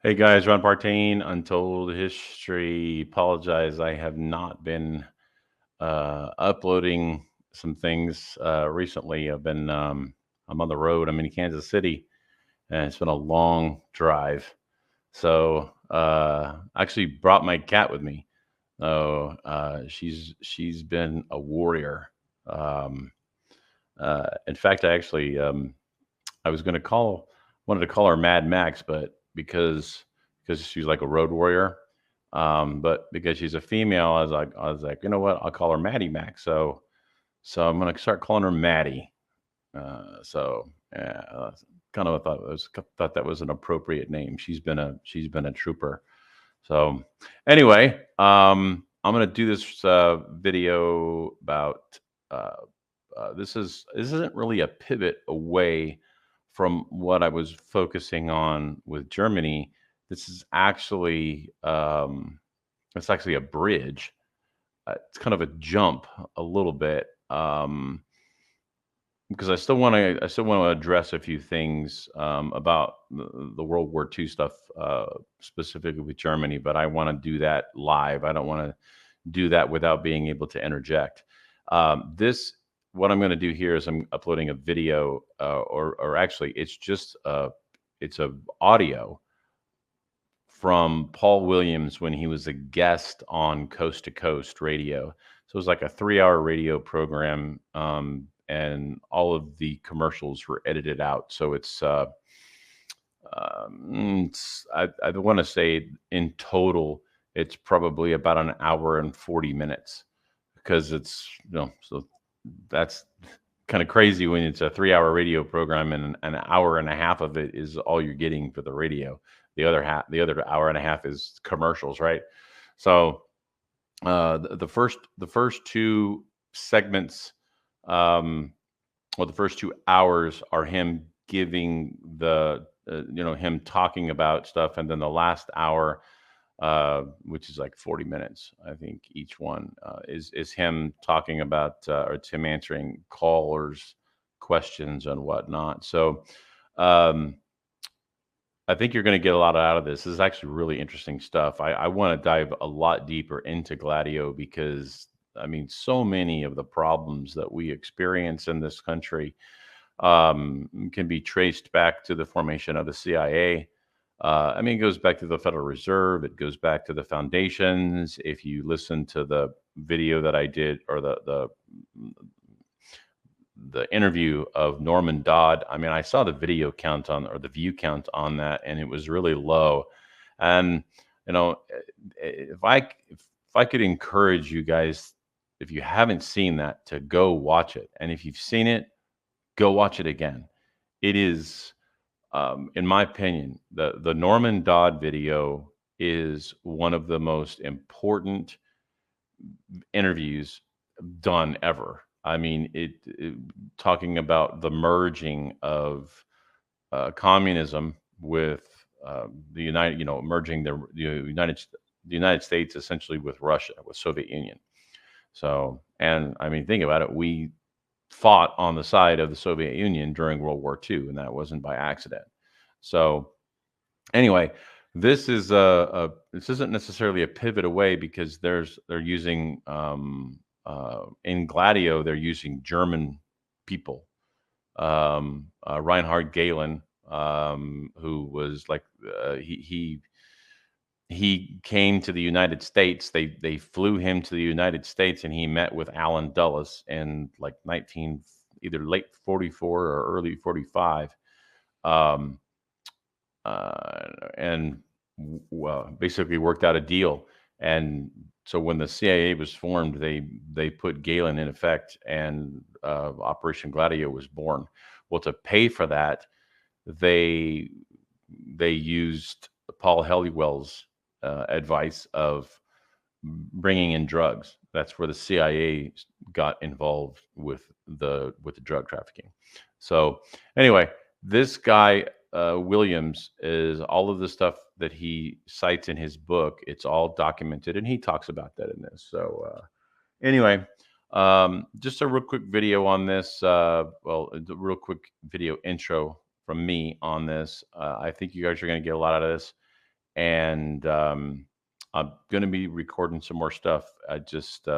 Hey guys, Ron Partain, Untold History. Apologize, I have not been uploading some things recently. I'm on the road. I'm in Kansas City, and it's been a long drive. So I actually brought my cat with me. Oh, she's been a warrior. Um, in fact, I was going to wanted to call her Mad Max, but because she's like a road warrior, but because she's a female, I was like, you know what? I'll call her Maddie Max. So I'm gonna start calling her Maddie. So yeah, kind of thought that was an appropriate name. She's been a trooper. So anyway, I'm gonna do this video about uh, this isn't really a pivot away from what I was focusing on with Germany. This is actually it's actually a bridge. It's kind of a jump a little bit because I still want to address a few things about the World War II stuff, specifically with Germany. But I want to do that live. I don't want to do that without being able to interject. This what I'm going to do here is I'm uploading a video, or actually, it's a audio from Paul Williams when he was a guest on Coast to Coast Radio. So it was like a 3 hour radio program, and all of the commercials were edited out. So I want to say in total, it's probably about an hour and 40 minutes because so that's kind of crazy when it's a 3 hour radio program and an hour and a half of it is all you're getting for the radio. The other hour and a half is commercials, right? So the first two segments, um, well, the first 2 hours are him giving him talking about stuff, and then the last hour, which is like 40 minutes, I think each one, is him talking about or it's him answering callers' questions and whatnot. So um, I think you're going to get a lot out of this. This is actually really interesting stuff. I want to dive a lot deeper into Gladio because I mean, so many of the problems that we experience in this country can be traced back to the formation of the CIA. I mean, it goes back to the Federal Reserve. It goes back to the foundations. If you listen to the video that I did, or the interview of Norman Dodd, I mean, I saw the video count on, or the view count on that, and it was really low. And you know, if I could encourage you guys, if you haven't seen that, to go watch it, and if you've seen it, go watch it again. It is, in my opinion, the Norman Dodd video is one of the most important interviews done ever. I mean, talking about the merging of communism with the merging the United States essentially with Russia, with Soviet Union. So, and I mean, think about it. We fought on the side of the Soviet Union during World War II, and that wasn't by accident. So, anyway, this isn't necessarily a pivot away because they're using in Gladio they're using German people. Reinhard Galen, who was like he came to the United States. They flew him to the United States, and he met with Alan Dulles in like 19, either late 44 or early 45. Um, and basically worked out a deal. And so when the CIA was formed, they put Galen in effect, and Operation Gladio was born. Well, to pay for that, they they used Paul Helliwell's advice of bringing in drugs. That's where the CIA got involved with the drug trafficking. So anyway, this guy Williams, is all of the stuff that he cites in his book. It's all documented, and he talks about that in this. So anyway, just a real quick video on this. A real quick video intro from me on this. I think you guys are going to get a lot out of this. and I'm going to be recording some more stuff. I just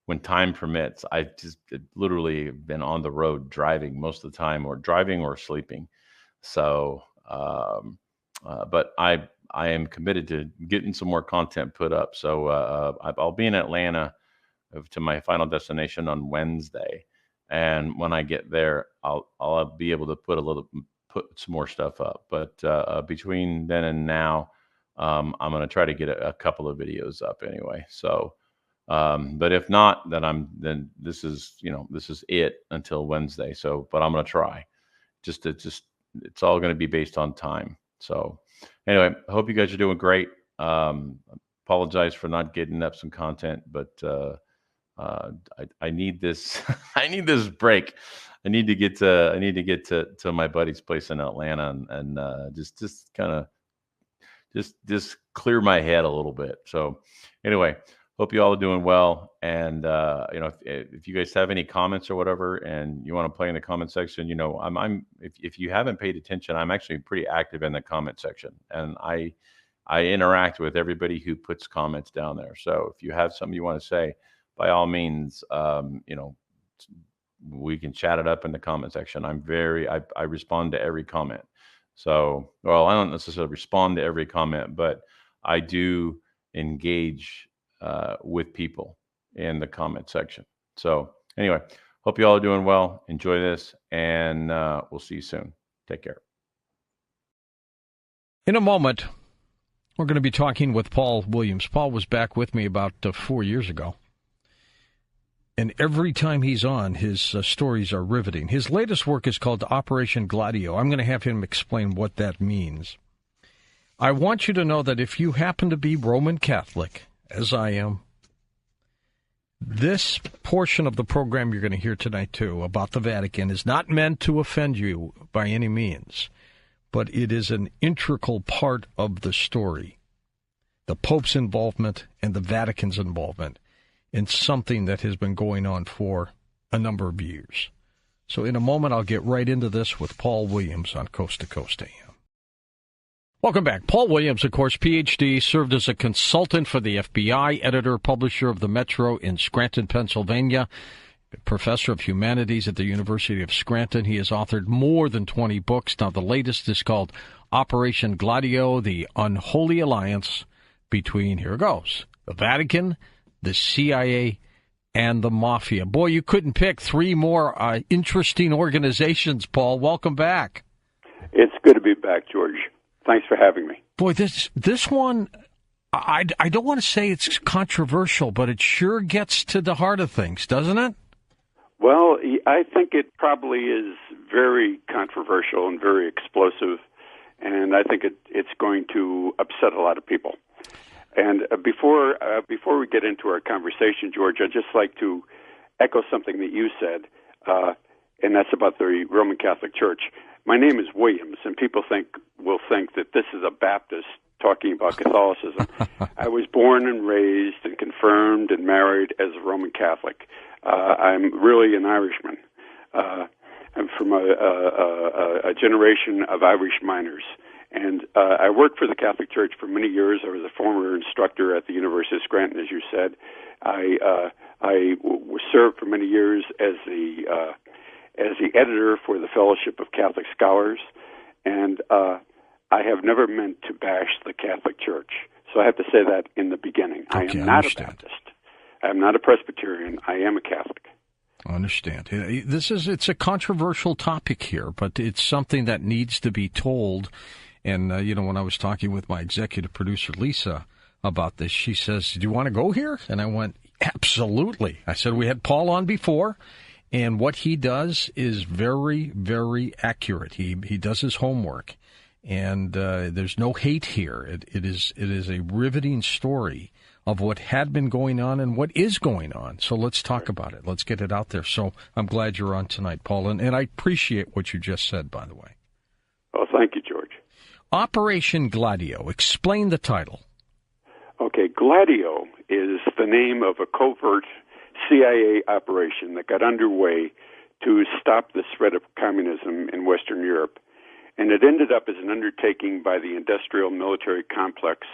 when time permits, I just literally been on the road driving most of the time, or driving or sleeping. So, but I am committed to getting some more content put up. So I'll be in Atlanta to my final destination on Wednesday, and when I get there, I'll be able to put some more stuff up. But between then and now, I'm going to try to get a couple of videos up anyway. So. But if not, then this is it until Wednesday. So, but I'm gonna try. It's all gonna be based on time. So, anyway, I hope you guys are doing great. Apologize for not getting up some content, but I need this. I need this break. I need to get to my buddy's place in Atlanta, and just kind of just clear my head a little bit. So, anyway. Hope you all are doing well. And if you guys have any comments or whatever, and you want to play in the comment section, if you haven't paid attention, I'm actually pretty active in the comment section, and I interact with everybody who puts comments down there. So if you have something you want to say, by all means, we can chat it up in the comment section. I respond to every comment. So, well, I don't necessarily respond to every comment, but I do engage with people in the comment section. So anyway, hope you all are doing well. Enjoy this, and we'll see you soon. Take care. In a moment, we're going to be talking with Paul Williams. Paul was back with me about 4 years ago. And every time he's on, his stories are riveting. His latest work is called Operation Gladio. I'm going to have him explain what that means. I want you to know that if you happen to be Roman Catholic, as I am, this portion of the program you're going to hear tonight, too, about the Vatican, is not meant to offend you by any means, but it is an integral part of the story. The Pope's involvement and the Vatican's involvement in something that has been going on for a number of years. So in a moment, I'll get right into this with Paul Williams on Coast to Coast AM. Welcome back. Paul Williams, of course, Ph.D., served as a consultant for the FBI, editor, publisher of the Metro in Scranton, Pennsylvania, professor of humanities at the University of Scranton. He has authored more than 20 books. Now, the latest is called Operation Gladio, the Unholy Alliance between, here it goes, the Vatican, the CIA, and the Mafia. Boy, you couldn't pick three more interesting organizations, Paul. Welcome back. It's good to be back, George. Thanks for having me. Boy, this one, I don't want to say it's controversial, but it sure gets to the heart of things, doesn't it? Well, I think it probably is very controversial and very explosive, and I think it's going to upset a lot of people. And before we get into our conversation, George, I'd just like to echo something that you said, and that's about the Roman Catholic Church. My name is Williams, and people will think that this is a Baptist talking about Catholicism. I was born and raised and confirmed and married as a Roman Catholic. I'm really an Irishman. I'm from a generation of Irish miners. And I worked for the Catholic Church for many years. I was a former instructor at the University of Scranton, as you said. I served for many years as the editor for the Fellowship of Catholic Scholars, and I have never meant to bash the Catholic Church. So I have to say that in the beginning. Okay, I am not a Baptist. I am not a Presbyterian. I am a Catholic. I understand. It's a controversial topic here, but it's something that needs to be told. And, when I was talking with my executive producer, Lisa, about this, she says, "Do you want to go here?" And I went, "Absolutely." I said, "We had Paul on before, and what he does is very, very accurate. He does his homework, and there's no hate here. It is a riveting story of what had been going on and what is going on. So let's talk about it. Let's get it out there." So I'm glad you're on tonight, Paul, and I appreciate what you just said, by the way. Oh, thank you, George. Operation Gladio. Explain the title. Okay, Gladio is the name of a covert CIA operation that got underway to stop the spread of communism in Western Europe. And it ended up as an undertaking by the industrial military complex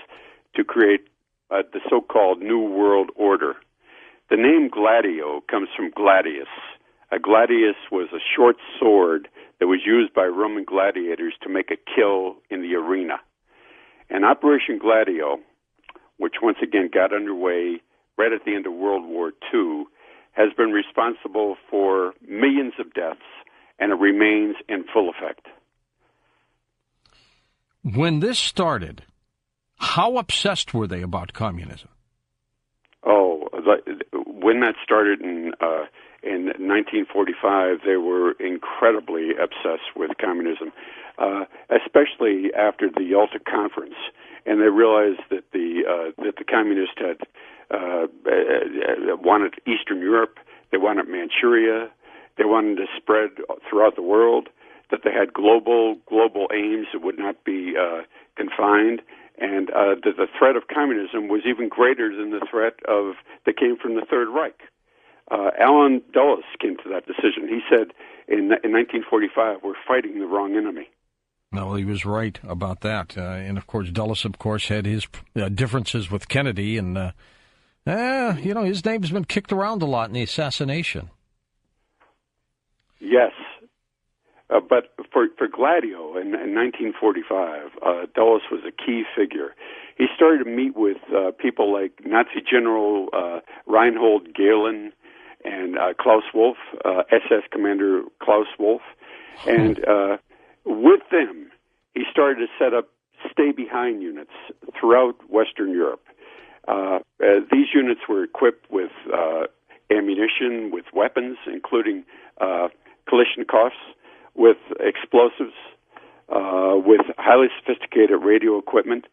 to create the so-called New World Order. The name Gladio comes from gladius. A gladius was a short sword that was used by Roman gladiators to make a kill in the arena. And Operation Gladio, which once again got underway right at the end of World War II, has been responsible for millions of deaths, and it remains in full effect. When this started, how obsessed were they about communism? Oh, when that started in 1945, they were incredibly obsessed with communism, especially after the Yalta Conference, and they realized that the communists had wanted Eastern Europe, they wanted Manchuria, they wanted to spread throughout the world, that they had global aims that would not be confined, and that the threat of communism was even greater than the threat that came from the Third Reich. Alan Dulles came to that decision. He said in 1945, we're fighting the wrong enemy. No, he was right about that. And, of course, Dulles, of course, had his differences with Kennedy, and, his name's been kicked around a lot in the assassination. Yes. But for Gladio in 1945, Dulles was a key figure. He started to meet with people like Nazi General Reinhold Gehlen and Klaus Wolf, SS Commander Klaus Wolf. And with them, he started to set up stay-behind units throughout Western Europe. These units were equipped with ammunition, with weapons, including Kalashnikovs, with explosives, with highly sophisticated radio equipment,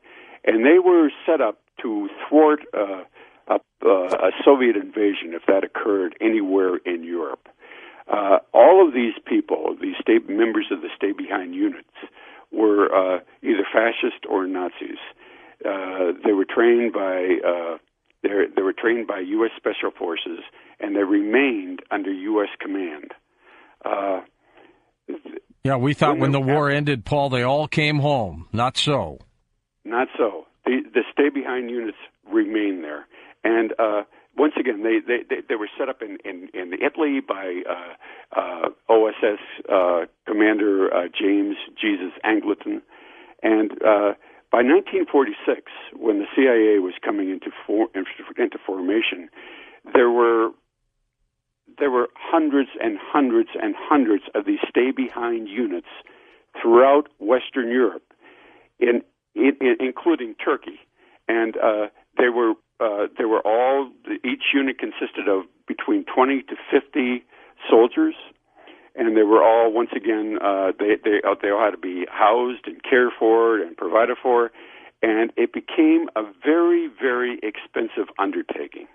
and they were set up to thwart a Soviet invasion if that occurred anywhere in Europe. All of these people, these members of the stay-behind units, were either fascist or Nazis. They were trained by U.S. Special Forces, and they remained under U.S. command. Yeah, we thought when the war ended, Paul, they all came home. Not so. Not so. The stay-behind units remain there. And once again, they were set up in Italy by OSS Commander James Jesus Angleton. And by 1946, when the CIA was coming into formation, there were hundreds and hundreds and hundreds of these stay-behind units throughout Western Europe, including Turkey, and they were all. Each unit consisted of between 20 to 50 soldiers, and they were all once again they all had to be housed and cared for and provided for, and it became a very, very expensive undertaking.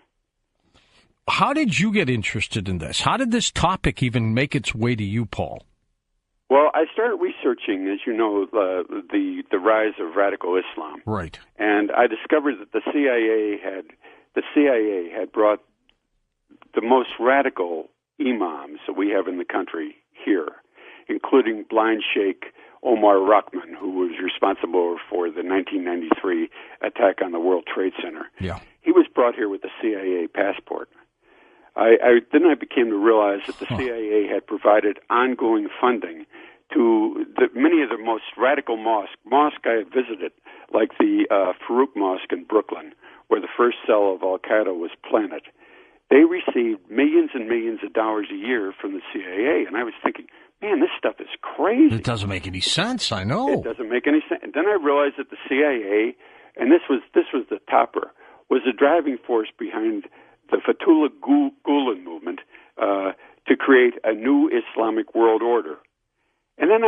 How did you get interested in this? How did this topic even make its way to you, Paul? Well, I started researching, as you know, the rise of radical Islam. Right. And I discovered that the CIA had brought the most radical imams that we have in the country here, including blind Sheikh Omar Rahman, who was responsible for the 1993 attack on the World Trade Center. Yeah. He was brought here with a CIA passport. Then I became to realize that the CIA had provided ongoing funding to many of the most radical mosques I have visited, like the Farouk Mosque in Brooklyn, where the first cell of Al-Qaeda was planted. They received millions and millions of dollars a year from the CIA, and I was thinking, man, this stuff is crazy. It doesn't make any sense, I know. It doesn't make any sense. And then I realized that the CIA, and this was the topper, was the driving force behind the Fethullah Gulen movement to create a new Islamic world order. And then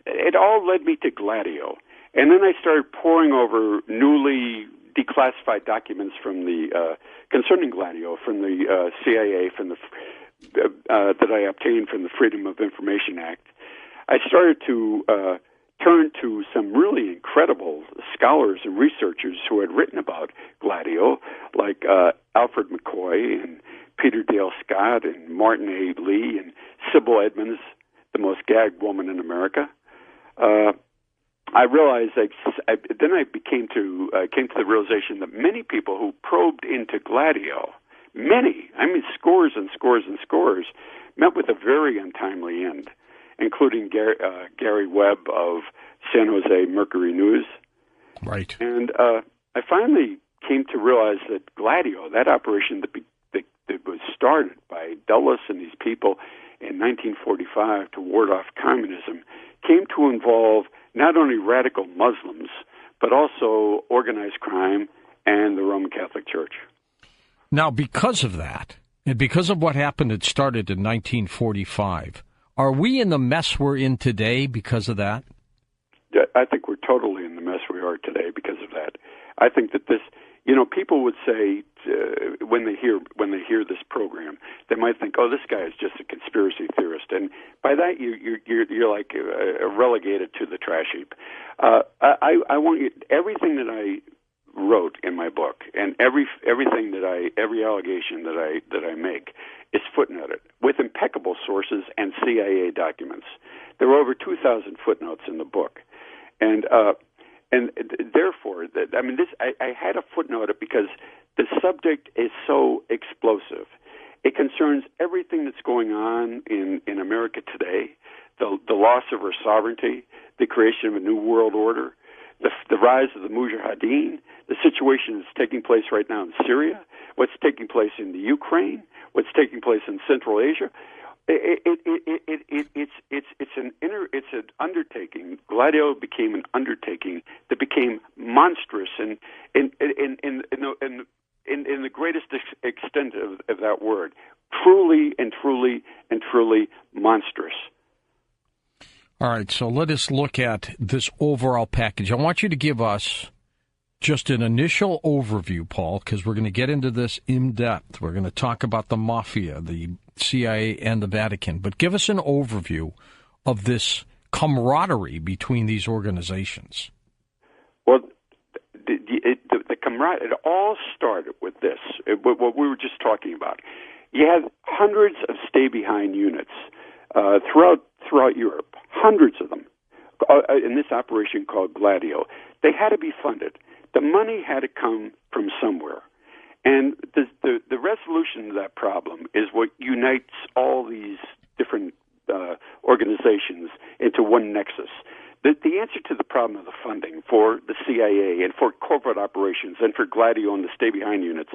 it all led me to Gladio. And then I started poring over newly declassified documents from concerning Gladio from the CIA, that I obtained from the Freedom of Information Act. I started to turn to some really incredible scholars and researchers who had written about Gladio, like Alfred McCoy and Peter Dale Scott and Martin A. Lee and Sybil Edmonds, the most gagged woman in America. I realized then I came to the realization that many people who probed into Gladio, scores and scores and scores, met with a very untimely end, including Gary Webb of San Jose Mercury News. Right. And I finally came to realize that Gladio, that operation that was started by Dulles and these people in 1945 to ward off communism, came to involve not only radical Muslims, but also organized crime and the Roman Catholic Church. Now, because of that, and because of what happened, it started in 1945, are we in the mess we're in today because of that? I think we're totally in the mess we are today because of that. I think that this, people would say when they hear this program, they might think, "Oh, this guy is just a conspiracy theorist," and by that you're like relegated to the trash heap. I want you, everything that I wrote in my book and every allegation that I make is footnoted with impeccable sources and CIA documents. There are over 2,000 footnotes in the book, and therefore, I had to footnote it because the subject is so explosive. It concerns everything that's going on in America today, the loss of our sovereignty, the creation of a new world order, the rise of the Mujahideen, the situation that's taking place right now in Syria, what's taking place in the Ukraine, what's taking place in Central Asia. It's an undertaking. Gladio became an undertaking that became monstrous in the greatest extent of that word. Truly monstrous. All right, so let us look at this overall package. I want you to give us just an initial overview, Paul, because we're going to get into this in depth. We're going to talk about the mafia, the CIA, and the Vatican. But give us an overview of this camaraderie between these organizations. Well, the camaraderie, it all started with this, what we were just talking about. You had hundreds of stay-behind units throughout Europe, hundreds of them, in this operation called Gladio. They had to be funded. The money had to come from somewhere. And the resolution to that problem is what unites all these different organizations into one nexus. The answer to the problem of the funding for the CIA and for corporate operations and for Gladio and the stay-behind units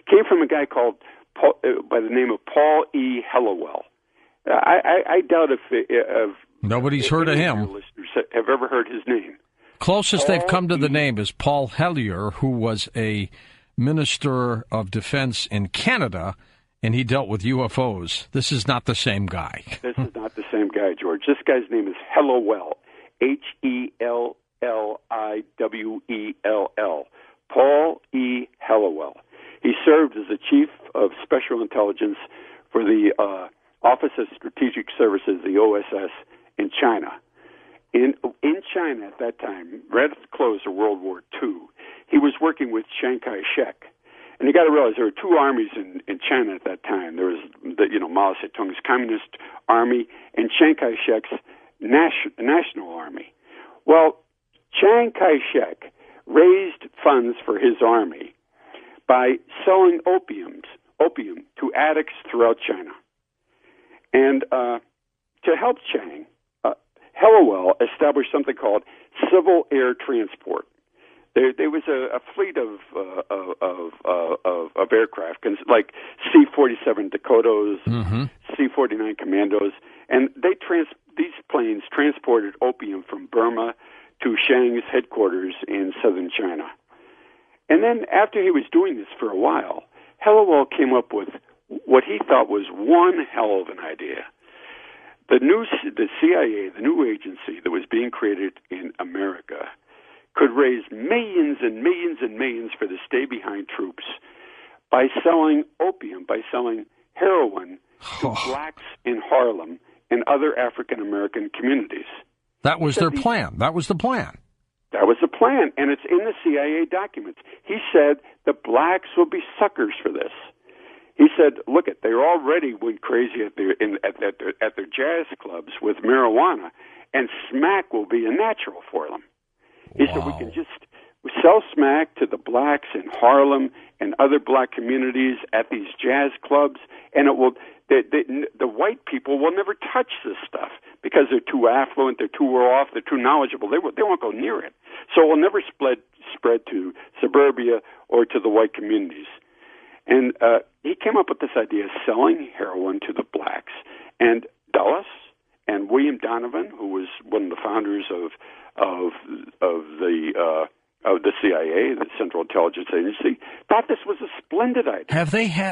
came from a guy called by the name of Paul E. Hellawell. I doubt if nobody's heard of him. Listeners have ever heard his name. Closest they've come to the name is Paul Hellyer, who was a Minister of Defense in Canada, and he dealt with UFOs. This is not the same guy. This is not the same guy, George. This guy's name is Hellawell, Hellliwell, Paul E. Hellawell. He served as the Chief of Special Intelligence for the Office of Strategic Services, the OSS, in China. In China at that time, right at the close of World War II, he was working with Chiang Kai-shek. And you got to realize there were two armies in China at that time. There was Mao Zedong's Communist Army and Chiang Kai-shek's National Army. Well, Chiang Kai-shek raised funds for his army by selling opium to addicts throughout China. And to help Chiang, Hellawell established something called civil air transport. There was a fleet of aircraft, like C-47 Dakotas, C-49 Commandos, and these planes transported opium from Burma to Chiang's headquarters in southern China. And then after he was doing this for a while, Hellawell came up with what he thought was one hell of an idea. The CIA, the new agency that was being created in America, could raise millions and millions and millions for the stay-behind troops by selling opium, by selling heroin to blacks in Harlem and other African-American communities. That was their plan. That was the plan. That was the plan, and it's in the CIA documents. He said the blacks will be suckers for this. He said, look, they already went crazy at their jazz clubs with marijuana, and smack will be a natural for them. He said we can just sell smack to the blacks in Harlem and other black communities at these jazz clubs, and it will. The white people will never touch this stuff because they're too affluent, they're too well off, they're too knowledgeable. They won't go near it. So it will never spread to suburbia or to the white communities. And he came up with this idea of selling heroin to the blacks. And Dulles and William Donovan, who was one of the founders of the CIA, the Central Intelligence Agency, thought this was a splendid idea.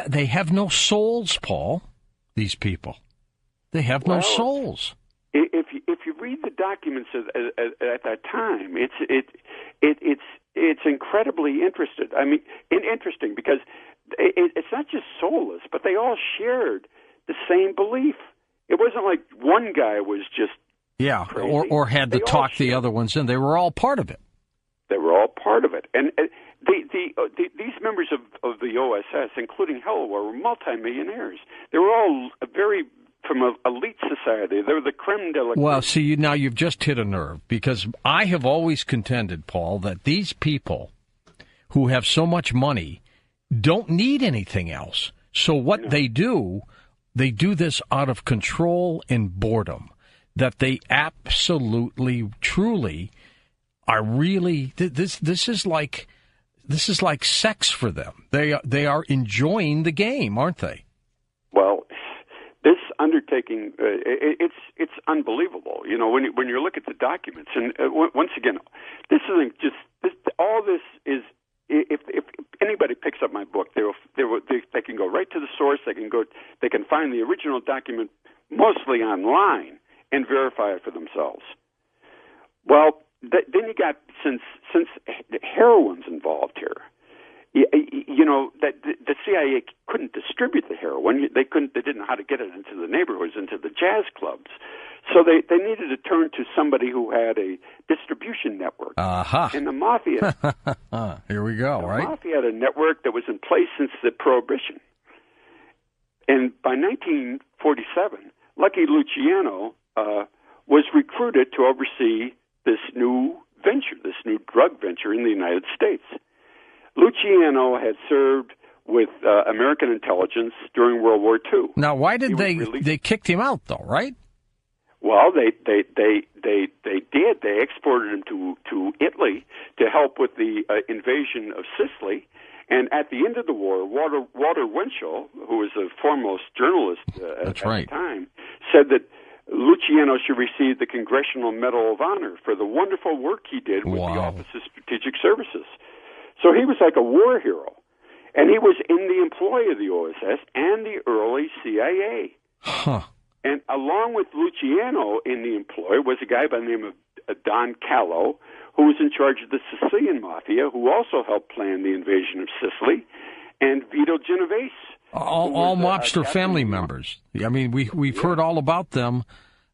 They have no souls, Paul? These people, they have no souls. If you read the documents at that time, it's incredibly interesting because it's not just soulless, but they all shared the same belief. It wasn't like one guy was just crazy. or had to talk the other ones in. They were all part of it. They were all part of it, and these members of the OSS, including Hellower, were multimillionaires. They were all from an elite society. They were the creme de la creme. Well, see, now you've just hit a nerve, because I have always contended, Paul, that these people who have so much money don't need anything else. So what they do this out of control and boredom, that they absolutely, truly are really, this is like sex for them. They are enjoying the game, aren't they? Well, this undertaking, it's unbelievable. You know, when you look at the documents, and once again, this isn't just this. All this is. If anybody picks up my book, they can go right to the source. They can find the original document mostly online and verify it for themselves. Well, then you got since heroin's involved here. You know that the CIA couldn't distribute the heroin. They didn't know how to get it into the neighborhoods, into the jazz clubs. So they needed to turn to somebody who had a distribution network. And the mafia. Here we go. The mafia had a network that was in place since the Prohibition. And by 1947, Lucky Luciano was recruited to oversee this new venture, this new drug venture in the United States. Luciano had served with American intelligence during World War II. Now, why did they kicked him out, though, right? Well, they did. They exported him to Italy to help with the invasion of Sicily. And at the end of the war, Walter Winchell, who was the foremost journalist at the time, said that Luciano should receive the Congressional Medal of Honor for the wonderful work he did with the Office of Strategic Services. So he was like a war hero. And he was in the employ of the OSS and the early CIA. And along with Luciano in the employ was a guy by the name of Don Callo, who was in charge of the Sicilian Mafia, who also helped plan the invasion of Sicily, and Vito Genovese. All mobster family members. I mean, we've heard all about them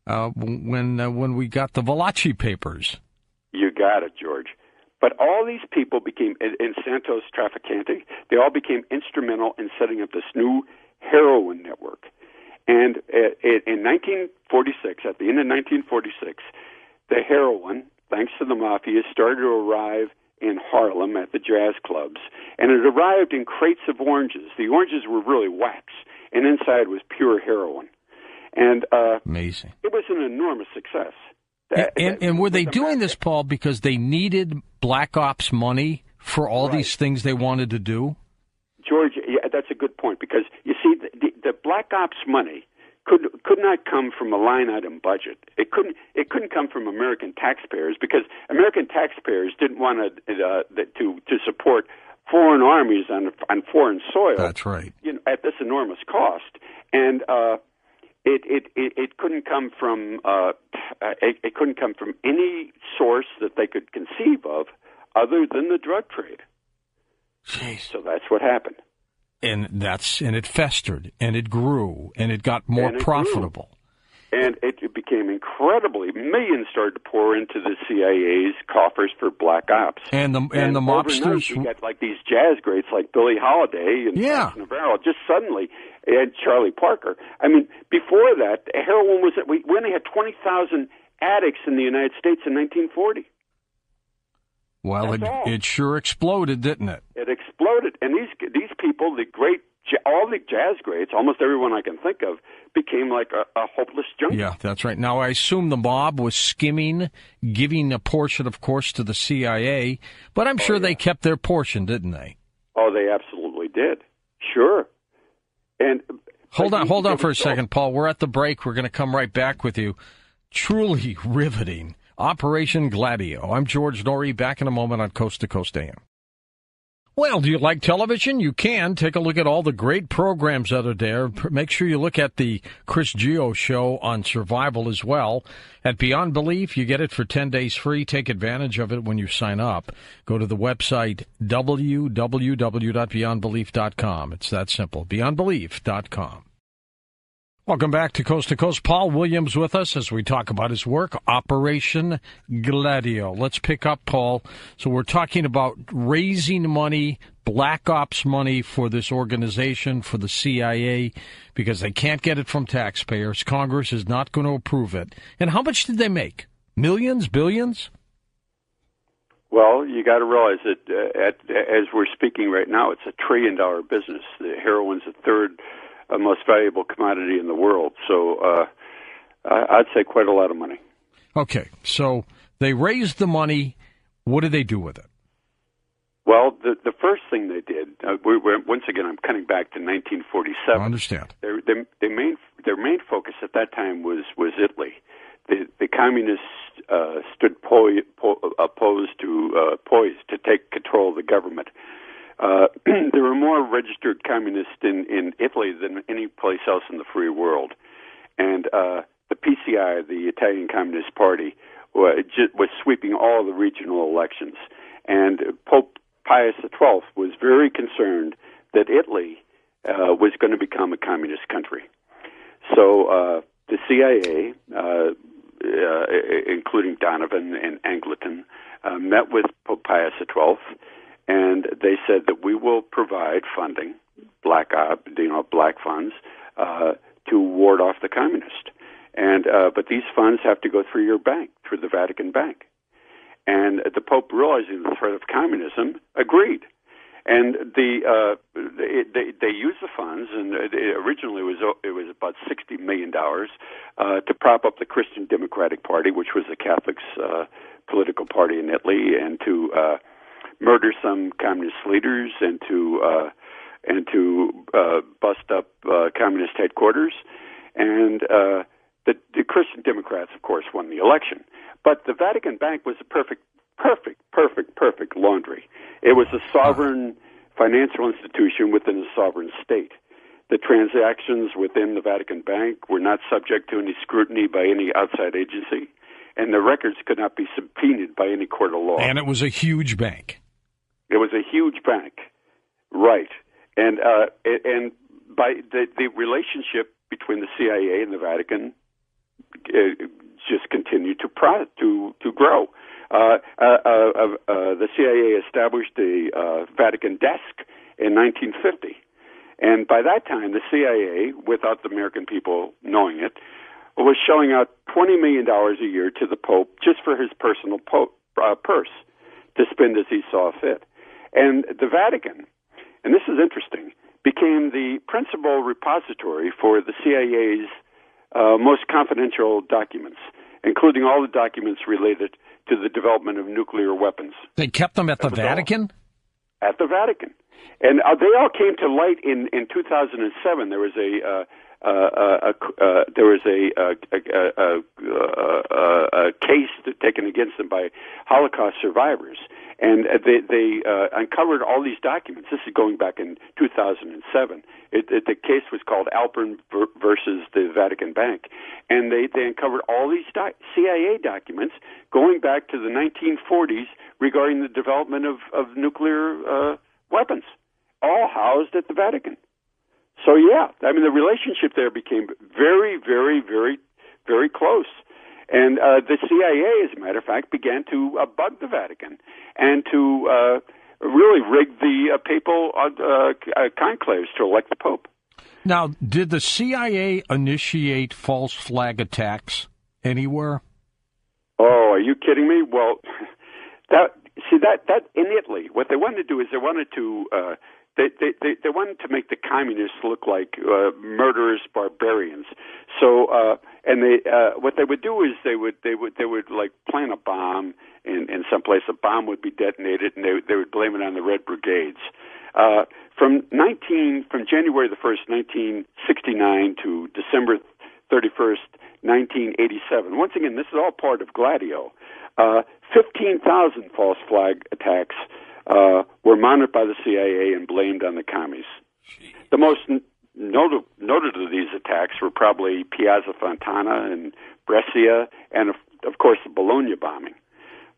when we got the Valachi papers. You got it, George. But all these people became, in Santos Trafficante, they all became instrumental in setting up this new heroin network. And in 1946, at the end of 1946, the heroin, thanks to the mafia, started to arrive in Harlem at the jazz clubs, and it arrived in crates of oranges. The oranges were really wax, and inside was pure heroin. And amazing. It was an enormous success. And were they doing this, Paul, because they needed Black Ops money for all these things they wanted to do? George, that's a good point, because you see, the Black Ops money could not come from a line item budget. It couldn't come from American taxpayers, because American taxpayers didn't want to support foreign armies on foreign soil. That's right. You know, at this enormous cost, and it couldn't come from it couldn't come from any source that they could conceive of other than the drug trade. Jeez. So that's what happened. And it festered, and it grew, and it got more profitable. And it became incredibly, millions started to pour into the CIA's coffers for Black Ops. And the mobsters, you got like these jazz greats like Billie Holiday and Navarro, just suddenly, and Charlie Parker. I mean, before that, heroin was, we only had 20,000 addicts in the United States in 1940. Well, it sure exploded, didn't it? It exploded, and these people, all the jazz greats, almost everyone I can think of, became like a hopeless junkie. Yeah, that's right. Now, I assume the mob was skimming, giving a portion, of course, to the CIA, but I'm sure they kept their portion, didn't they? Oh, they absolutely did. Sure. And hold on for a second, Paul. We're at the break. We're going to come right back with you. Truly riveting. Operation Gladio. I'm George Norrie, back in a moment on Coast to Coast AM. Well, do you like television? You can. Take a look at all the great programs that are there. Make sure you look at the Chris Geo show on survival as well. At Beyond Belief, you get it for 10 days free. Take advantage of it when you sign up. Go to the website www.beyondbelief.com. It's that simple. beyondbelief.com. Welcome back to Coast. Paul Williams with us as we talk about his work, Operation Gladio. Let's pick up, Paul. So we're talking about raising money, black ops money for this organization, for the CIA, because they can't get it from taxpayers. Congress is not going to approve it. And how much did they make? Millions? Billions? Well, you got to realize that as we're speaking right now, it's $1 trillion business. The heroin's the third most valuable commodity in the world. So I'd say quite a lot of money. Okay, so they raised the money. What did they do with it? Well, the first thing they did, once again, I'm cutting back to 1947. I understand. Their main focus at that time was Italy. The communists stood poised to take control of the government. There were more registered communists in Italy than any place else in the free world. And the PCI, the Italian Communist Party, was sweeping all the regional elections. And Pope Pius XII was very concerned that Italy was going to become a communist country. So the CIA, including Donovan and Angleton, met with Pope Pius XII, and they said that we will provide funding, black funds, to ward off the communist. And but these funds have to go through your bank, through the Vatican Bank. And the Pope, realizing the threat of communism, agreed. And they used the funds, and originally it was about $60 million to prop up the Christian Democratic Party, which was the Catholics' political party in Italy, and to murder some communist leaders, and to bust up communist headquarters. And the Christian Democrats, of course, won the election. But the Vatican Bank was a perfect laundry. It was a sovereign financial institution within a sovereign state. The transactions within the Vatican Bank were not subject to any scrutiny by any outside agency, and the records could not be subpoenaed by any court of law. And it was a huge bank. It was a huge bank, right? And by the relationship between the CIA and the Vatican just continued to grow. The CIA established a Vatican desk in 1950, and by that time, the CIA, without the American people knowing it, was shelling out $20 million a year to the Pope just for his personal purse to spend as he saw fit. And the Vatican, and this is interesting, became the principal repository for the CIA's most confidential documents, including all the documents related to the development of nuclear weapons. They kept them at the Vatican? At the Vatican. And they all came to light in 2007. There was a case taken against them by Holocaust survivors, and they uncovered all these documents. This is going back in 2007. The case was called Alpern versus the Vatican Bank, and they uncovered all these CIA documents going back to the 1940s regarding the development of nuclear weapons, all housed at the Vatican. So, yeah, I mean, the relationship there became very, very, very, very close. And the CIA, as a matter of fact, began to bug the Vatican and to really rig the papal conclaves to elect the Pope. Now, did the CIA initiate false flag attacks anywhere? Oh, are you kidding me? Well, that in Italy, what they wanted to do is they wanted to make the communists look like murderous barbarians. So, what they would do is they would like plant a bomb in some place. A bomb would be detonated, and they would blame it on the Red Brigades. From January the 1st, 1969 to December 31st, 1987. Once again, this is all part of Gladio. 15,000 false flag attacks were mounted by the CIA and blamed on the commies. The most noted of these attacks were probably Piazza Fontana and Brescia, and of course the Bologna bombing.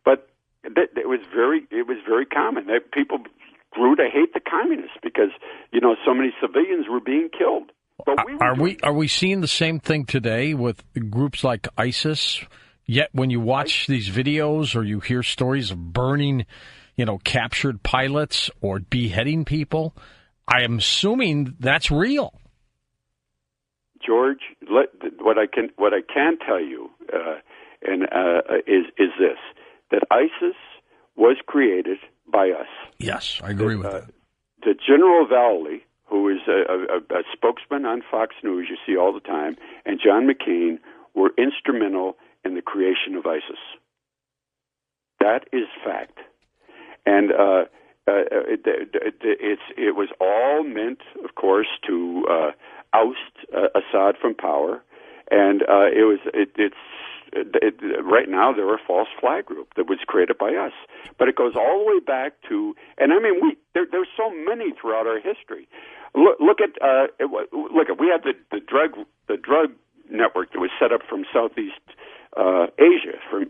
But it was very common. People grew to hate the communists because so many civilians were being killed. Are we seeing the same thing today with groups like ISIS? Yet when you watch these videos or you hear stories of burning, captured pilots or beheading people, I am assuming that's real. George, what I can tell you is this: that ISIS was created by us. Yes, I agree with that. The General Valley, who is a spokesman on Fox News, you see all the time, and John McCain were instrumental in the creation of ISIS. That is fact. And it was all meant, of course, to oust Assad from power. And right now they're a false flag group that was created by us. But it goes all the way back to, and I mean, there's so many throughout our history. Look at we have the drug network that was set up from Southeast Asia, from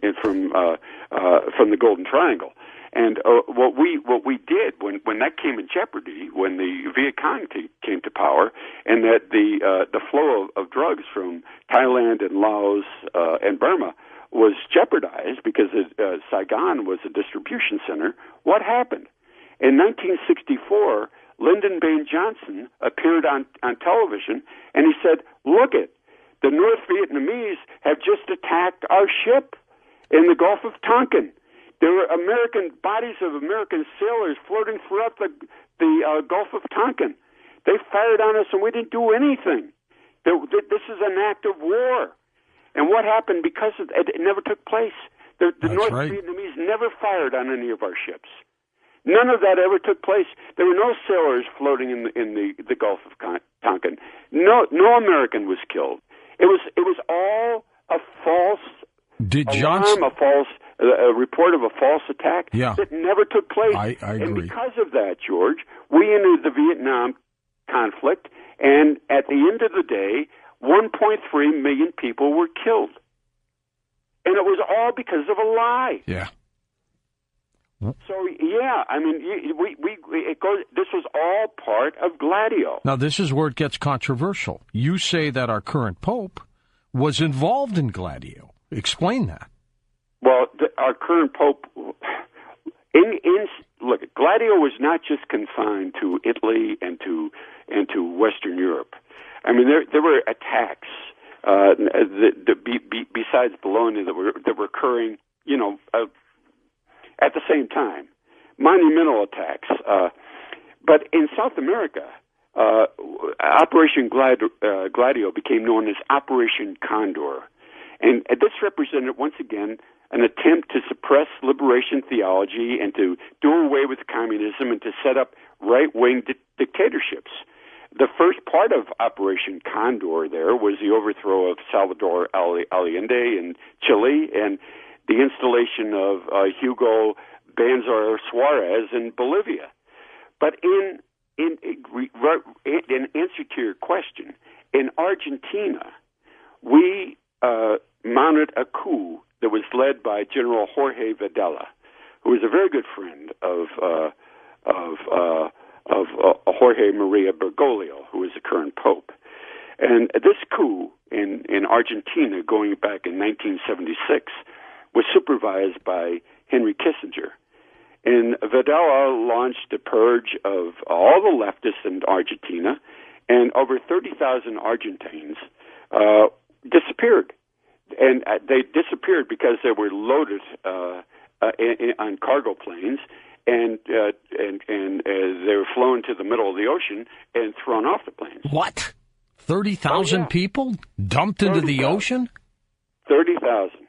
the Golden Triangle. And what we did when that came in jeopardy, when the Viet Cong came to power, and that the flow of drugs from Thailand and Laos and Burma was jeopardized because Saigon was a distribution center, what happened? In 1964, Lyndon Baines Johnson appeared on television, and he said, "Look it, the North Vietnamese have just attacked our ship in the Gulf of Tonkin. There were bodies of American sailors floating throughout the Gulf of Tonkin. They fired on us, and we didn't do anything. This is an act of war." And what happened? Because it never took place. The North Vietnamese never fired on any of our ships. None of that ever took place. There were no sailors floating in the Gulf of Tonkin. No American was killed. It was all a false a report of a false attack that never took place. I agree. And because of that, George, we entered the Vietnam conflict, and at the end of the day, 1.3 million people were killed. And it was all because of a lie. Yeah. So, I mean, this was all part of Gladio. Now, this is where it gets controversial. You say that our current Pope was involved in Gladio. Explain that. Well, our current Pope, look, Gladio was not just confined to Italy and to Western Europe. I mean, there were attacks besides Bologna that were occurring, at the same time, monumental attacks. But in South America, Operation Gladio became known as Operation Condor. And this represented, once again, an attempt to suppress liberation theology and to do away with communism and to set up right-wing dictatorships. The first part of Operation Condor there was the overthrow of Salvador Allende in Chile and the installation of Hugo Banzer Suarez in Bolivia. But in answer to your question, in Argentina, we mounted a coup that was led by General Jorge Videla, who was a very good friend of Jorge Maria Bergoglio, who is the current pope. And this coup in Argentina, going back in 1976, was supervised by Henry Kissinger. And Videla launched a purge of all the leftists in Argentina, and over 30,000 Argentines disappeared. and they disappeared because they were loaded on cargo planes, and they were flown to the middle of the ocean and thrown off the planes. What? 30,000 people dumped into the ocean? 30,000.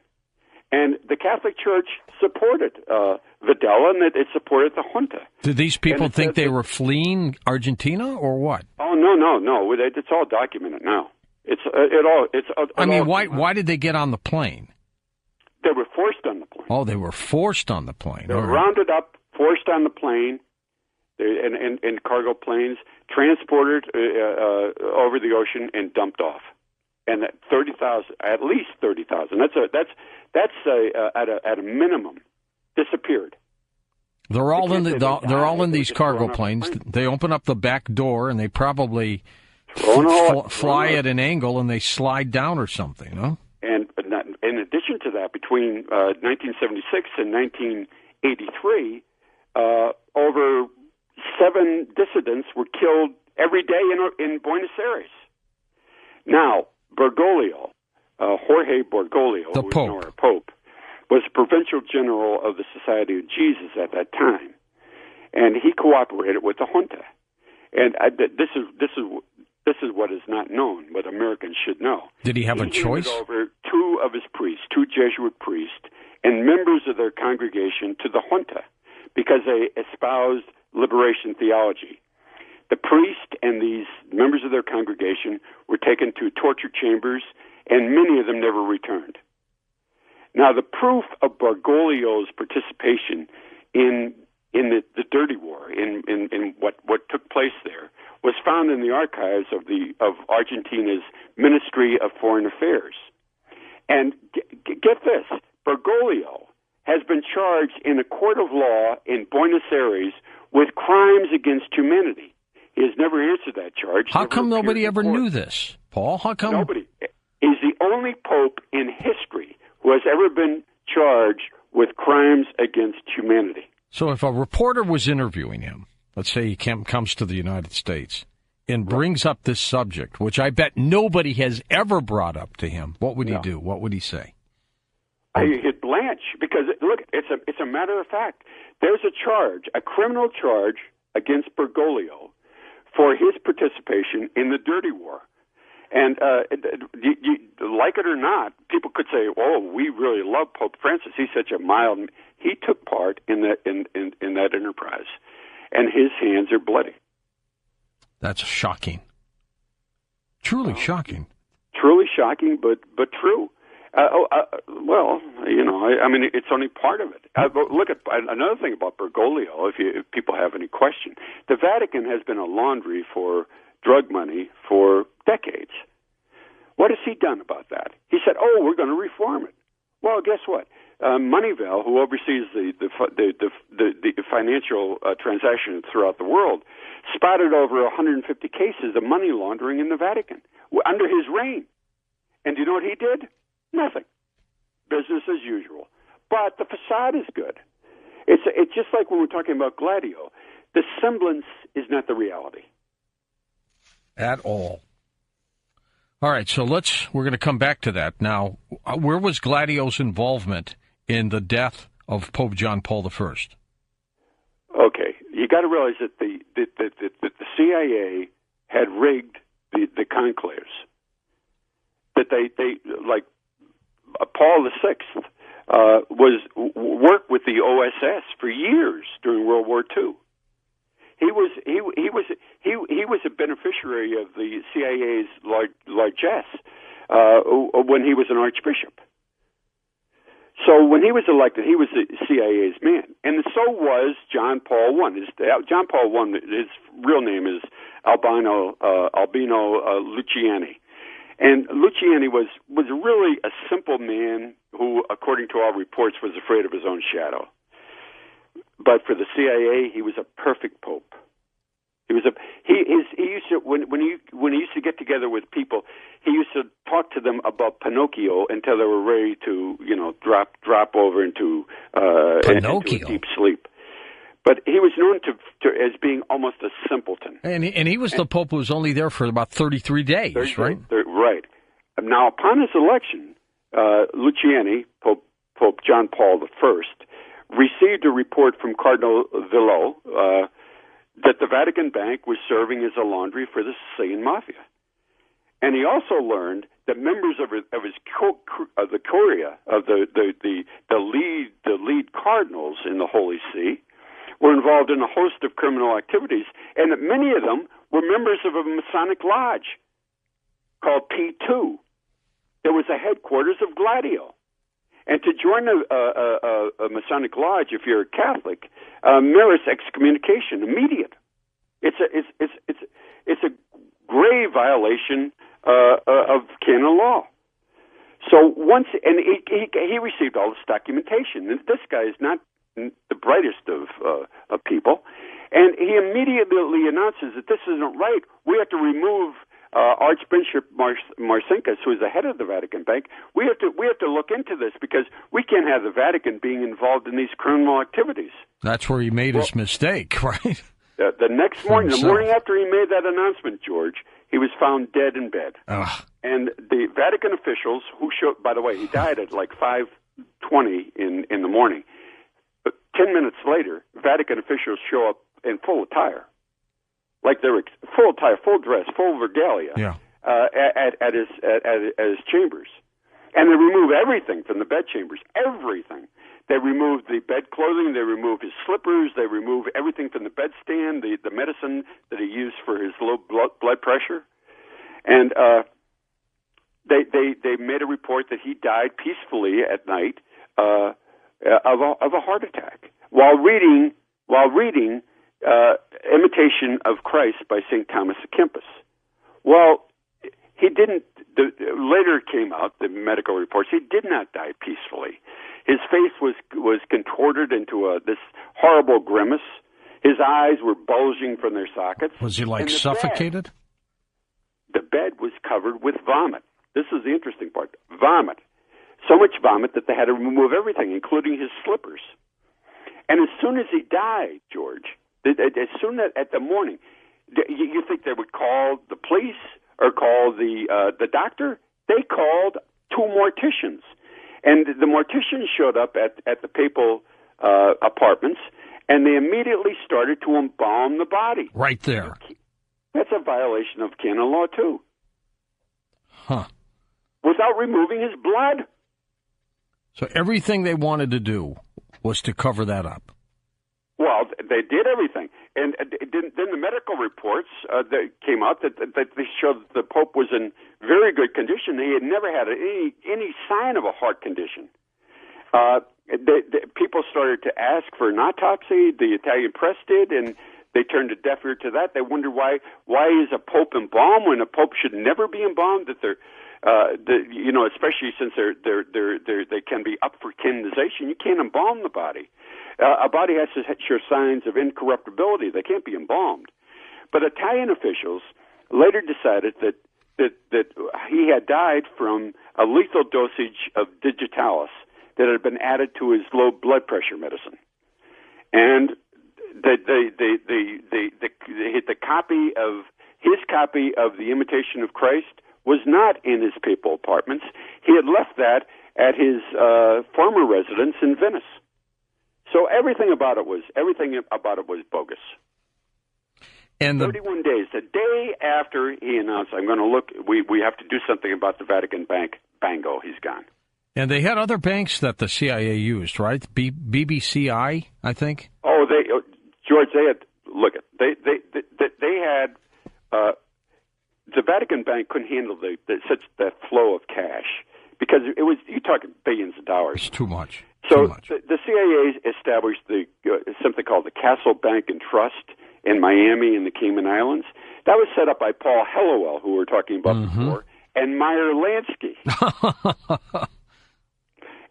And the Catholic Church supported Videla, and it supported the junta. Did these people think they were fleeing Argentina, or what? Oh, no. It's all documented now. Why did they get on the plane? They were forced on the plane. Oh, they were forced on the plane. They were rounded up, forced on the plane, in cargo planes, transported over the ocean, and dumped off. And at 30,000, at least 30,000. That's at a minimum disappeared. They're all in these cargo planes. They open up the back door and they probably fly at an angle and they slide down or something, no? And in addition to that, between 1976 and 1983, over 7 dissidents were killed every day in Buenos Aires. Now, Bergoglio, Jorge Bergoglio, the who was now our Pope, was provincial general of the Society of Jesus at that time, and he cooperated with the junta. And this is what is not known, what Americans should know. Did he have a choice? He handed over 2 of his priests, 2 Jesuit priests, and members of their congregation to the junta because they espoused liberation theology. The priest and these members of their congregation were taken to torture chambers, and many of them never returned. Now, the proof of Bergoglio's participation in the Dirty War, in what took place there, was found in the archives of Argentina's Ministry of Foreign Affairs. And get this, Bergoglio has been charged in a court of law in Buenos Aires with crimes against humanity. He has never answered that charge. How come nobody ever knew this, Paul? How come? Nobody. He's the only pope in history who has ever been charged with crimes against humanity. So if a reporter was interviewing him, let's say he comes to the United States, and brings up this subject, which I bet nobody has ever brought up to him, what would he do? What would he say? He'd blanch, because, look, it's a matter of fact. There's a charge, a criminal charge against Bergoglio for his participation in the Dirty War. And you, like it or not, people could say, "Oh, we really love Pope Francis. He's such a mild." He took part in that enterprise, and his hands are bloody. That's shocking. Truly shocking. Truly shocking, but true. Well, I mean, it's only part of it. Look at another thing about Bergoglio. If people have any question, the Vatican has been a laundry for drug money for decades. What has he done about that? He said, "Oh, we're going to reform it." Well, guess what? Moneyval, who oversees the financial transactions throughout the world, spotted over 150 cases of money laundering in the Vatican under his reign. And do you know what he did? Nothing. Business as usual. But the facade is good. It's just like when we're talking about Gladio. The semblance is not the reality. At all. All right, so we're going to come back to that. Now, where was Gladio's involvement in the death of Pope John Paul I? Okay, you got to realize that the CIA had rigged the conclaves. That they like Paul VI worked with the OSS for years during World War II. He was a beneficiary of the CIA's largesse when he was an archbishop. So when he was elected, he was the CIA's man, and so was John Paul I. John Paul I, his real name is Albino Luciani, and Luciani was really a simple man who, according to all reports, was afraid of his own shadow. But for the CIA, he was a perfect pope. He used to when he used to get together with people, he used to talk to them about Pinocchio until they were ready to drop over into a deep sleep. But he was known as being almost a simpleton. And he was the pope who was only there for about 33 days, right? Right. Now, upon his election, Luciani, Pope John Paul I, received a report from Cardinal Villot that the Vatican Bank was serving as a laundry for the Sicilian mafia. And he also learned that members of the Curia, of the lead cardinals in the Holy See, were involved in a host of criminal activities, and that many of them were members of a Masonic lodge called P2. There was a headquarters of Gladio. And to join a Masonic lodge, if you're a Catholic, merits excommunication, immediate. It's a grave violation of canon law. So he received all this documentation. And this guy is not the brightest of people, and he immediately announces that this isn't right. We have to remove Archbishop Marcinkus, who is the head of the Vatican Bank. We have to look into this because we can't have the Vatican being involved in these criminal activities. That's where he made his mistake, right? The next morning, the morning after he made that announcement, George, he was found dead in bed. Ugh. And the Vatican officials, who showed, by the way, he died at like 5:20 in the morning. But 10 minutes later, Vatican officials show up in full attire, like they were full attire, full dress, full regalia, at his chambers, and they remove everything from the bedchambers, everything. They remove the bed clothing, they remove his slippers, they remove everything from the bedstand, the medicine that he used for his low blood pressure, and they made a report that he died peacefully at night of a heart attack while reading Imitation of Christ by St. Thomas à Kempis. Well, he didn't. Later came out the medical reports. He did not die peacefully. His face was contorted into this horrible grimace. His eyes were bulging from their sockets. Was he like suffocated? The bed was covered with vomit. This is the interesting part. Vomit. So much vomit that they had to remove everything, including his slippers. And as soon as he died, George, as soon as at the morning, you think they would call the police or call the doctor? They called two morticians. And the morticians showed up at the papal apartments, and they immediately started to embalm the body. Right there. That's a violation of canon law, too. Huh. Without removing his blood. So everything they wanted to do was to cover that up. Well, they did everything. And then the medical reports that came out that they showed that the Pope was in very good condition. He had never had any sign of a heart condition. People started to ask for an autopsy. The Italian press did, and they turned a deaf ear to that. They wondered why is a Pope embalmed when a Pope should never be embalmed? That they're especially since they can be up for canonization. You can't embalm the body. A body has to show signs of incorruptibility. They can't be embalmed. But Italian officials later decided that he had died from a lethal dosage of digitalis that had been added to his low blood pressure medicine, and the copy of the Imitation of Christ was not in his papal apartments. He had left that at his former residence in Venice. So everything about it was bogus. And 31 days, the day after he announced, "I'm going to look. We have to do something about the Vatican Bank." Bango, he's gone. And they had other banks that the CIA used, right? BBCI, I think. Oh, George, they had the Vatican Bank couldn't handle that flow of cash because you're talking billions of dollars. It's too much. So the CIA established something called the Castle Bank and Trust in Miami and the Cayman Islands. That was set up by Paul Hellowell, who we were talking about before, and Meyer Lansky.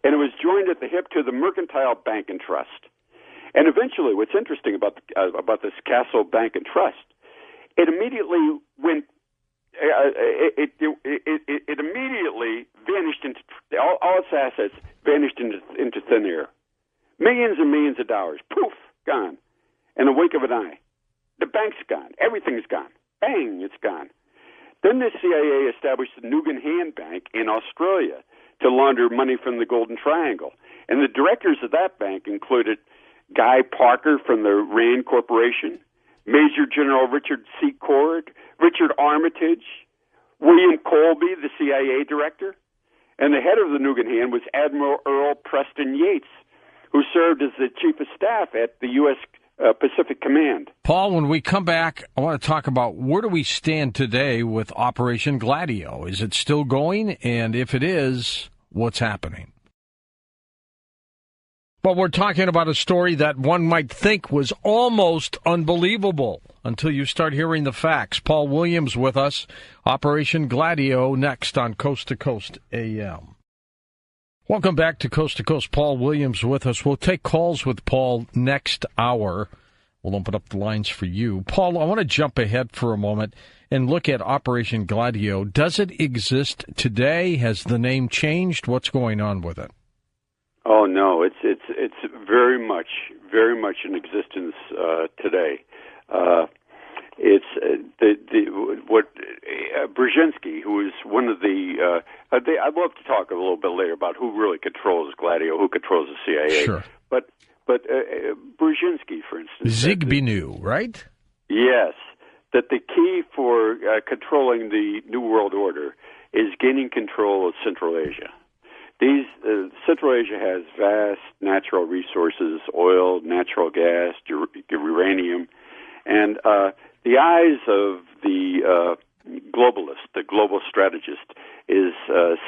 And it was joined at the hip to the Mercantile Bank and Trust. And eventually, what's interesting about this Castle Bank and Trust, it immediately went. It immediately vanished into all its assets vanished into thin air. Millions and millions of dollars, poof, gone, in a wink of an eye. The bank's gone. Everything's gone. Bang, it's gone. Then the CIA established the Nugan Hand Bank in Australia to launder money from the Golden Triangle. And the directors of that bank included Guy Parker from the Rand Corporation, Major General Richard C. Cord, Richard Armitage, William Colby, the CIA director, and the head of the Nugan was Admiral Earl Preston Yates, who served as the chief of staff at the U.S. Pacific Command. Paul, when we come back, I want to talk about where do we stand today with Operation Gladio? Is it still going? And if it is, what's happening? But we're talking about a story that one might think was almost unbelievable until you start hearing the facts. Paul Williams with us. Operation Gladio next on Coast to Coast AM. Welcome back to Coast. Paul Williams with us. We'll take calls with Paul next hour. We'll open up the lines for you. Paul, I want to jump ahead for a moment and look at Operation Gladio. Does it exist today? Has the name changed? What's going on with it? Oh no, it's very much in existence today. It's Brzezinski, who is one of the. I'd love to talk a little bit later about who really controls Gladio, who controls the CIA. Sure. But Brzezinski, for instance, Zigbee knew, right? Yes, that the key for controlling the New World Order is gaining control of Central Asia. Central Asia has vast natural resources: oil, natural gas, uranium, and the eyes of the globalist, the global strategist, is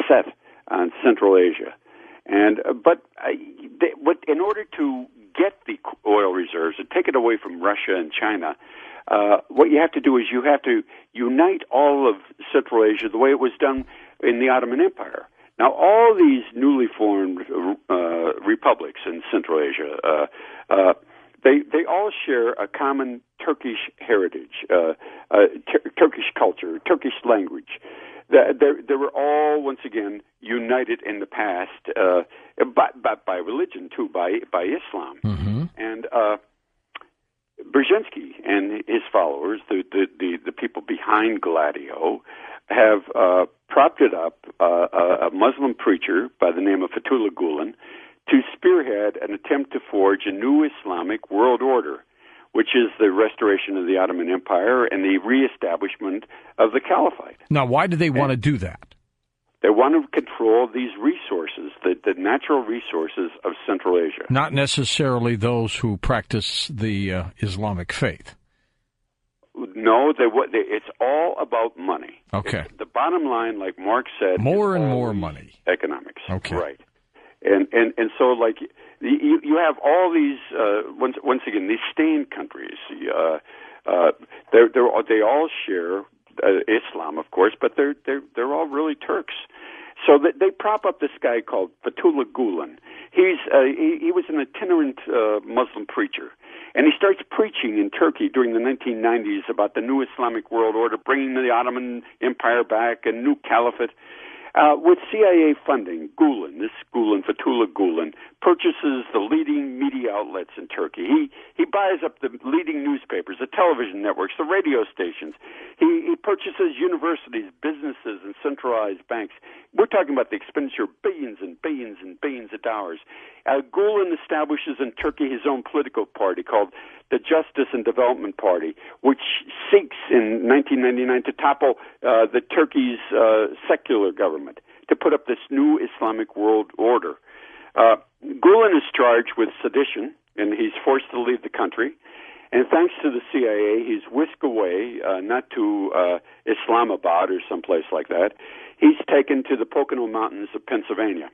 set on Central Asia. And in order to get the oil reserves and take it away from Russia and China, what you have to do is you have to unite all of Central Asia the way it was done in the Ottoman Empire. Now, all these newly formed republics in Central Asia, they all share a common Turkish heritage, Turkish culture, Turkish language. They were all, once again, united in the past, but by religion, too, by Islam. Mm-hmm. And Brzezinski and his followers, the people behind Gladio, have propped it up, a Muslim preacher by the name of Fethullah Gulen, to spearhead an attempt to forge a new Islamic world order, which is the restoration of the Ottoman Empire and the reestablishment of the Caliphate. Now, why do they want to do that? They want to control these resources, the natural resources of Central Asia. Not necessarily those who practice the Islamic faith. No, it's all about money. Okay. The bottom line, like Marx said, more and more money. Economics. Okay. Right. And so, like, you have all these once again these stained countries. They all share Islam, of course, but they're all really Turks. So they prop up this guy called Fethullah Gulen. He was an itinerant Muslim preacher, and he starts preaching in Turkey during the 1990s about the new Islamic world order, bringing the Ottoman Empire back, a new caliphate. With CIA funding, Fethullah Gulen, purchases the leading media outlets in Turkey. He buys up the leading newspapers, the television networks, the radio stations. He purchases universities, businesses, and centralized banks. We're talking about the expenditure of billions and billions and billions of dollars. Gulen establishes in Turkey his own political party called the Justice and Development Party, which seeks in 1999 to topple the Turkey's secular government, to put up this new Islamic world order. Gulen is charged with sedition, and he's forced to leave the country. And thanks to the CIA, he's whisked away, not to Islamabad or someplace like that. He's taken to the Pocono Mountains of Pennsylvania,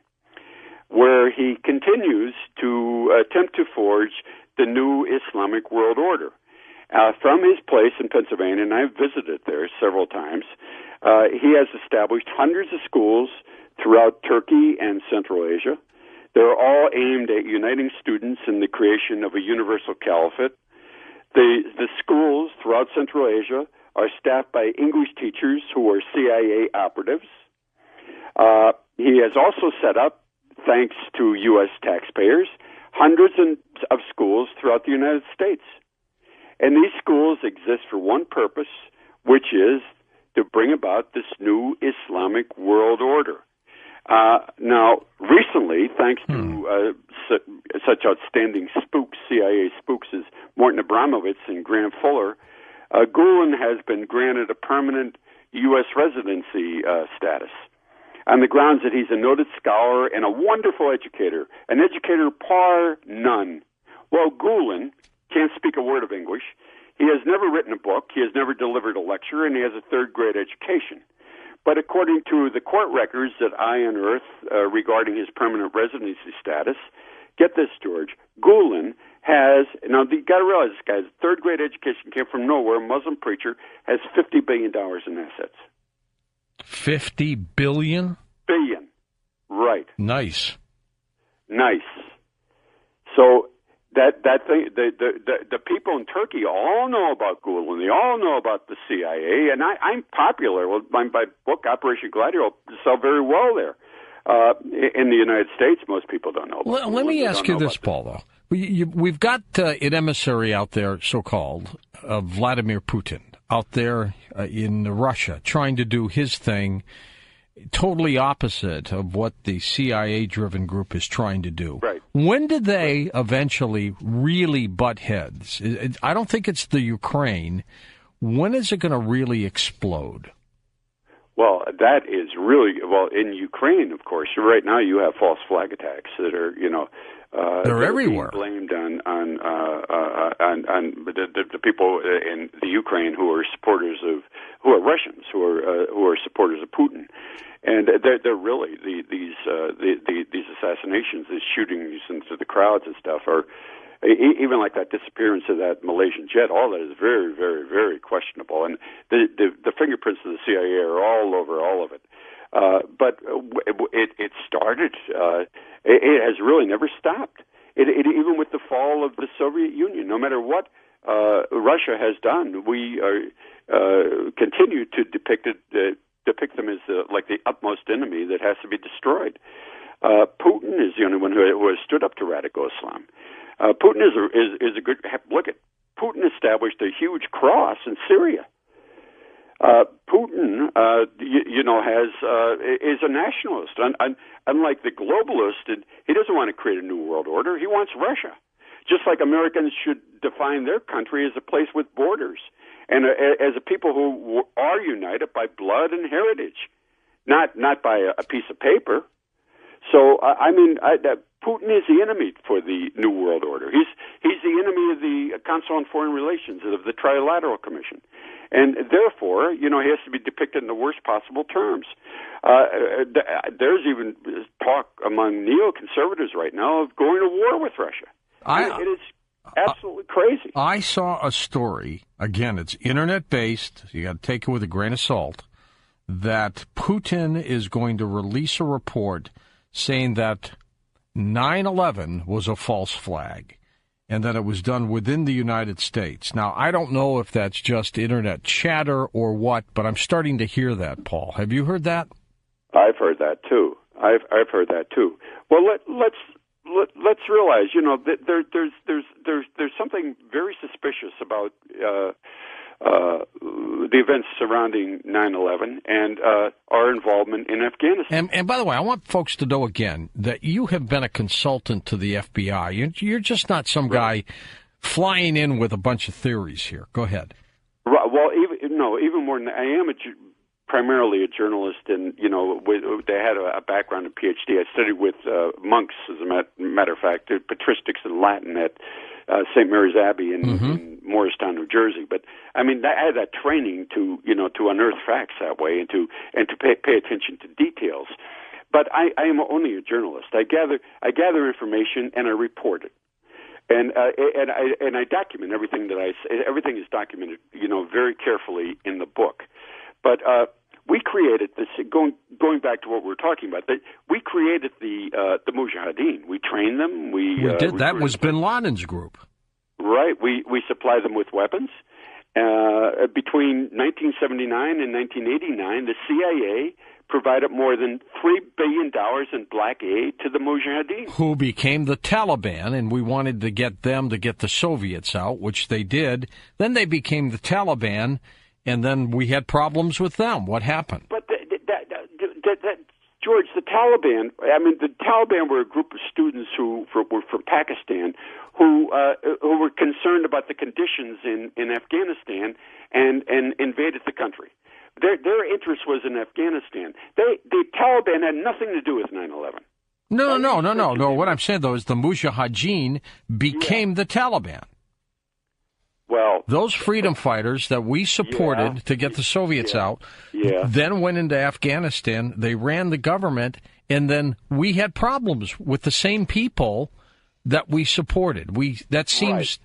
where he continues to attempt to forge the new Islamic world order. From his place in Pennsylvania, and I've visited there several times, he has established hundreds of schools throughout Turkey and Central Asia. They're all aimed at uniting students in the creation of a universal caliphate. The schools throughout Central Asia are staffed by English teachers who are CIA operatives. He has also set up, thanks to U.S. taxpayers, hundreds of schools throughout the United States. And these schools exist for one purpose, which is to bring about this new Islamic world order. Now, recently, thanks to such outstanding spooks, CIA spooks as Morton Abramovich and Graham Fuller, Gulen has been granted a permanent U.S. residency status on the grounds that he's a noted scholar and a wonderful educator, an educator par none. Well, Gulen can't speak a word of English. He has never written a book. He has never delivered a lecture, and he has a third-grade education. But according to the court records that I unearthed regarding his permanent residency status, get this, George, Gulen has, now you got to realize this guy's third-grade education, came from nowhere, a Muslim preacher, has $50 billion in assets. 50 billion? Billion, right. Nice. So that thing, the people in Turkey all know about Gulen. They all know about the CIA, and I'm popular. Well, my book Operation Gladio will sell very well there. In the United States, most people don't know. Well, let me ask you this, Paul. Though we've got an emissary out there, so-called Vladimir Putin, out there in Russia, trying to do his thing. Totally opposite of what the CIA-driven group is trying to do. Right. When did they eventually really butt heads? I don't think it's the Ukraine. When is it going to really explode? Well, that is really, in Ukraine, of course, right now you have false flag attacks that are, they're everywhere. Blamed on the people in the Ukraine who are Russians, who are supporters of Putin, and they're really these assassinations, these shootings into the crowds and stuff are. Even like that disappearance of that Malaysian jet, all that is very, very, very questionable. And the fingerprints of the CIA are all over all of it. But it started. It has really never stopped. Even with the fall of the Soviet Union, no matter what Russia has done, we continue to depict them as like the utmost enemy that has to be destroyed. Putin is the only one who has stood up to radical Islam. Putin is a good look at. Putin established a huge cross in Syria. Putin, is a nationalist. Unlike the globalist, he doesn't want to create a new world order. He wants Russia, just like Americans should define their country as a place with borders and as a people who are united by blood and heritage, not by a piece of paper. So Putin is the enemy for the New World Order. He's the enemy of the Council on Foreign Relations, of the Trilateral Commission, and therefore, he has to be depicted in the worst possible terms. There's even talk among neoconservatives right now of going to war with Russia. It is absolutely crazy. I saw a story. Again, it's internet-based. So you got to take it with a grain of salt. That Putin is going to release a report saying that 9/11 was a false flag and that it was done within the United States. Now, I don't know if that's just internet chatter or what, but I'm starting to hear that, Paul. Have you heard that? I've heard that too. I've heard that too. Well, let's realize, that there's something very suspicious about the events surrounding 9/11 and our involvement in Afghanistan. And by the way, I want folks to know again that you have been a consultant to the FBI. You're just not some guy flying in with a bunch of theories here. Go ahead. Right, well, even more than that, I am primarily a journalist, and they had a background in PhD. I studied with monks, as a matter of fact, patristics and Latin at St. Mary's Abbey in Morristown, New Jersey. But I had that training to unearth facts that way and to pay attention to details. But I am only a journalist. I gather information and I report it. And I document everything that I say. Everything is documented, very carefully in the book. But we created this. Going back to what we were talking about, we created the Mujahideen. We trained them. We did. That was Bin Laden's group, right? We supplied them with weapons. Between 1979 and 1989, the CIA provided more than $3 billion in black aid to the Mujahideen, who became the Taliban, and we wanted to get them to get the Soviets out, which they did. Then they became the Taliban, and then we had problems with them. What happened? But George, the Taliban were a group of students who were from Pakistan who were concerned about the conditions in Afghanistan and invaded the country. Their interest was in Afghanistan. The Taliban had nothing to do with 9/11. No. What I'm saying, though, is the Mujahideen became the Taliban. Well, those freedom fighters that we supported to get the Soviets out then went into Afghanistan. They ran the government, and then we had problems with the same people that we supported. That seems... Right.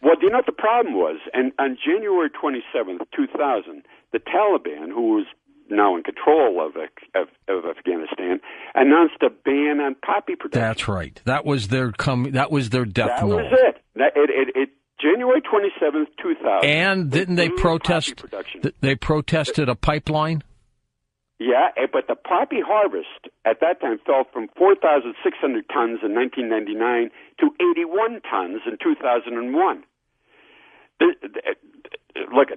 Well, do you know what the problem was? And on January 27th, 2000, the Taliban, who was now in control of Afghanistan, announced a ban on poppy production. That's right. That was their death knell. That was it. January 27th, 2000. And didn't they protest? They protested a pipeline? Yeah, but the poppy harvest at that time fell from 4,600 tons in 1999 to 81 tons in 2001. Look,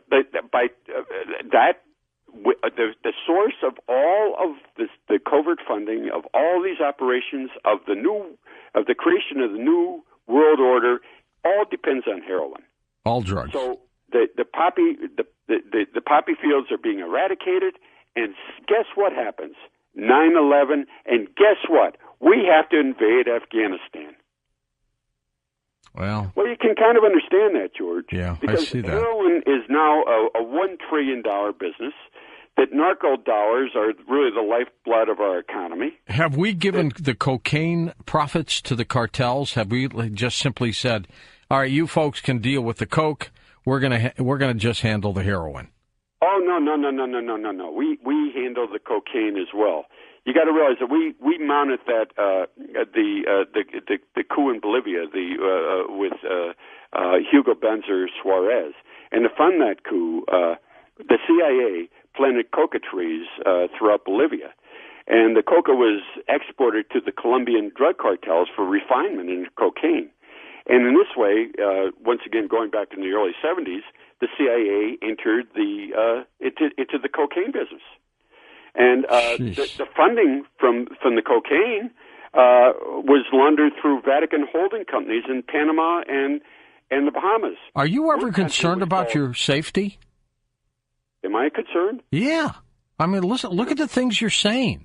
the source of all of the covert funding of all these operations of the creation of the new world order all depends on heroin. All drugs. So the poppy fields are being eradicated, and guess what happens? 9/11, and guess what? We have to invade Afghanistan. Well, you can kind of understand that, George. Yeah, because I see that. Heroin is now a $1 trillion business. That narco dollars are really the lifeblood of our economy. Have we given the cocaine profits to the cartels? Have we just simply said, "All right, you folks can deal with the coke. We're gonna just handle the heroin"? Oh no! We handle the cocaine as well. You got to realize that we mounted that the coup in Bolivia with Hugo Benzer Suarez, and to fund that coup, the CIA planted coca trees throughout Bolivia, and the coca was exported to the Colombian drug cartels for refinement into cocaine. And in this way, once again, going back in the early 70s, the CIA entered into the cocaine business. And the funding from the cocaine was laundered through Vatican holding companies in Panama and the Bahamas. Are you ever concerned about your safety? Am I concerned? Yeah. I mean, listen, look at the things you're saying.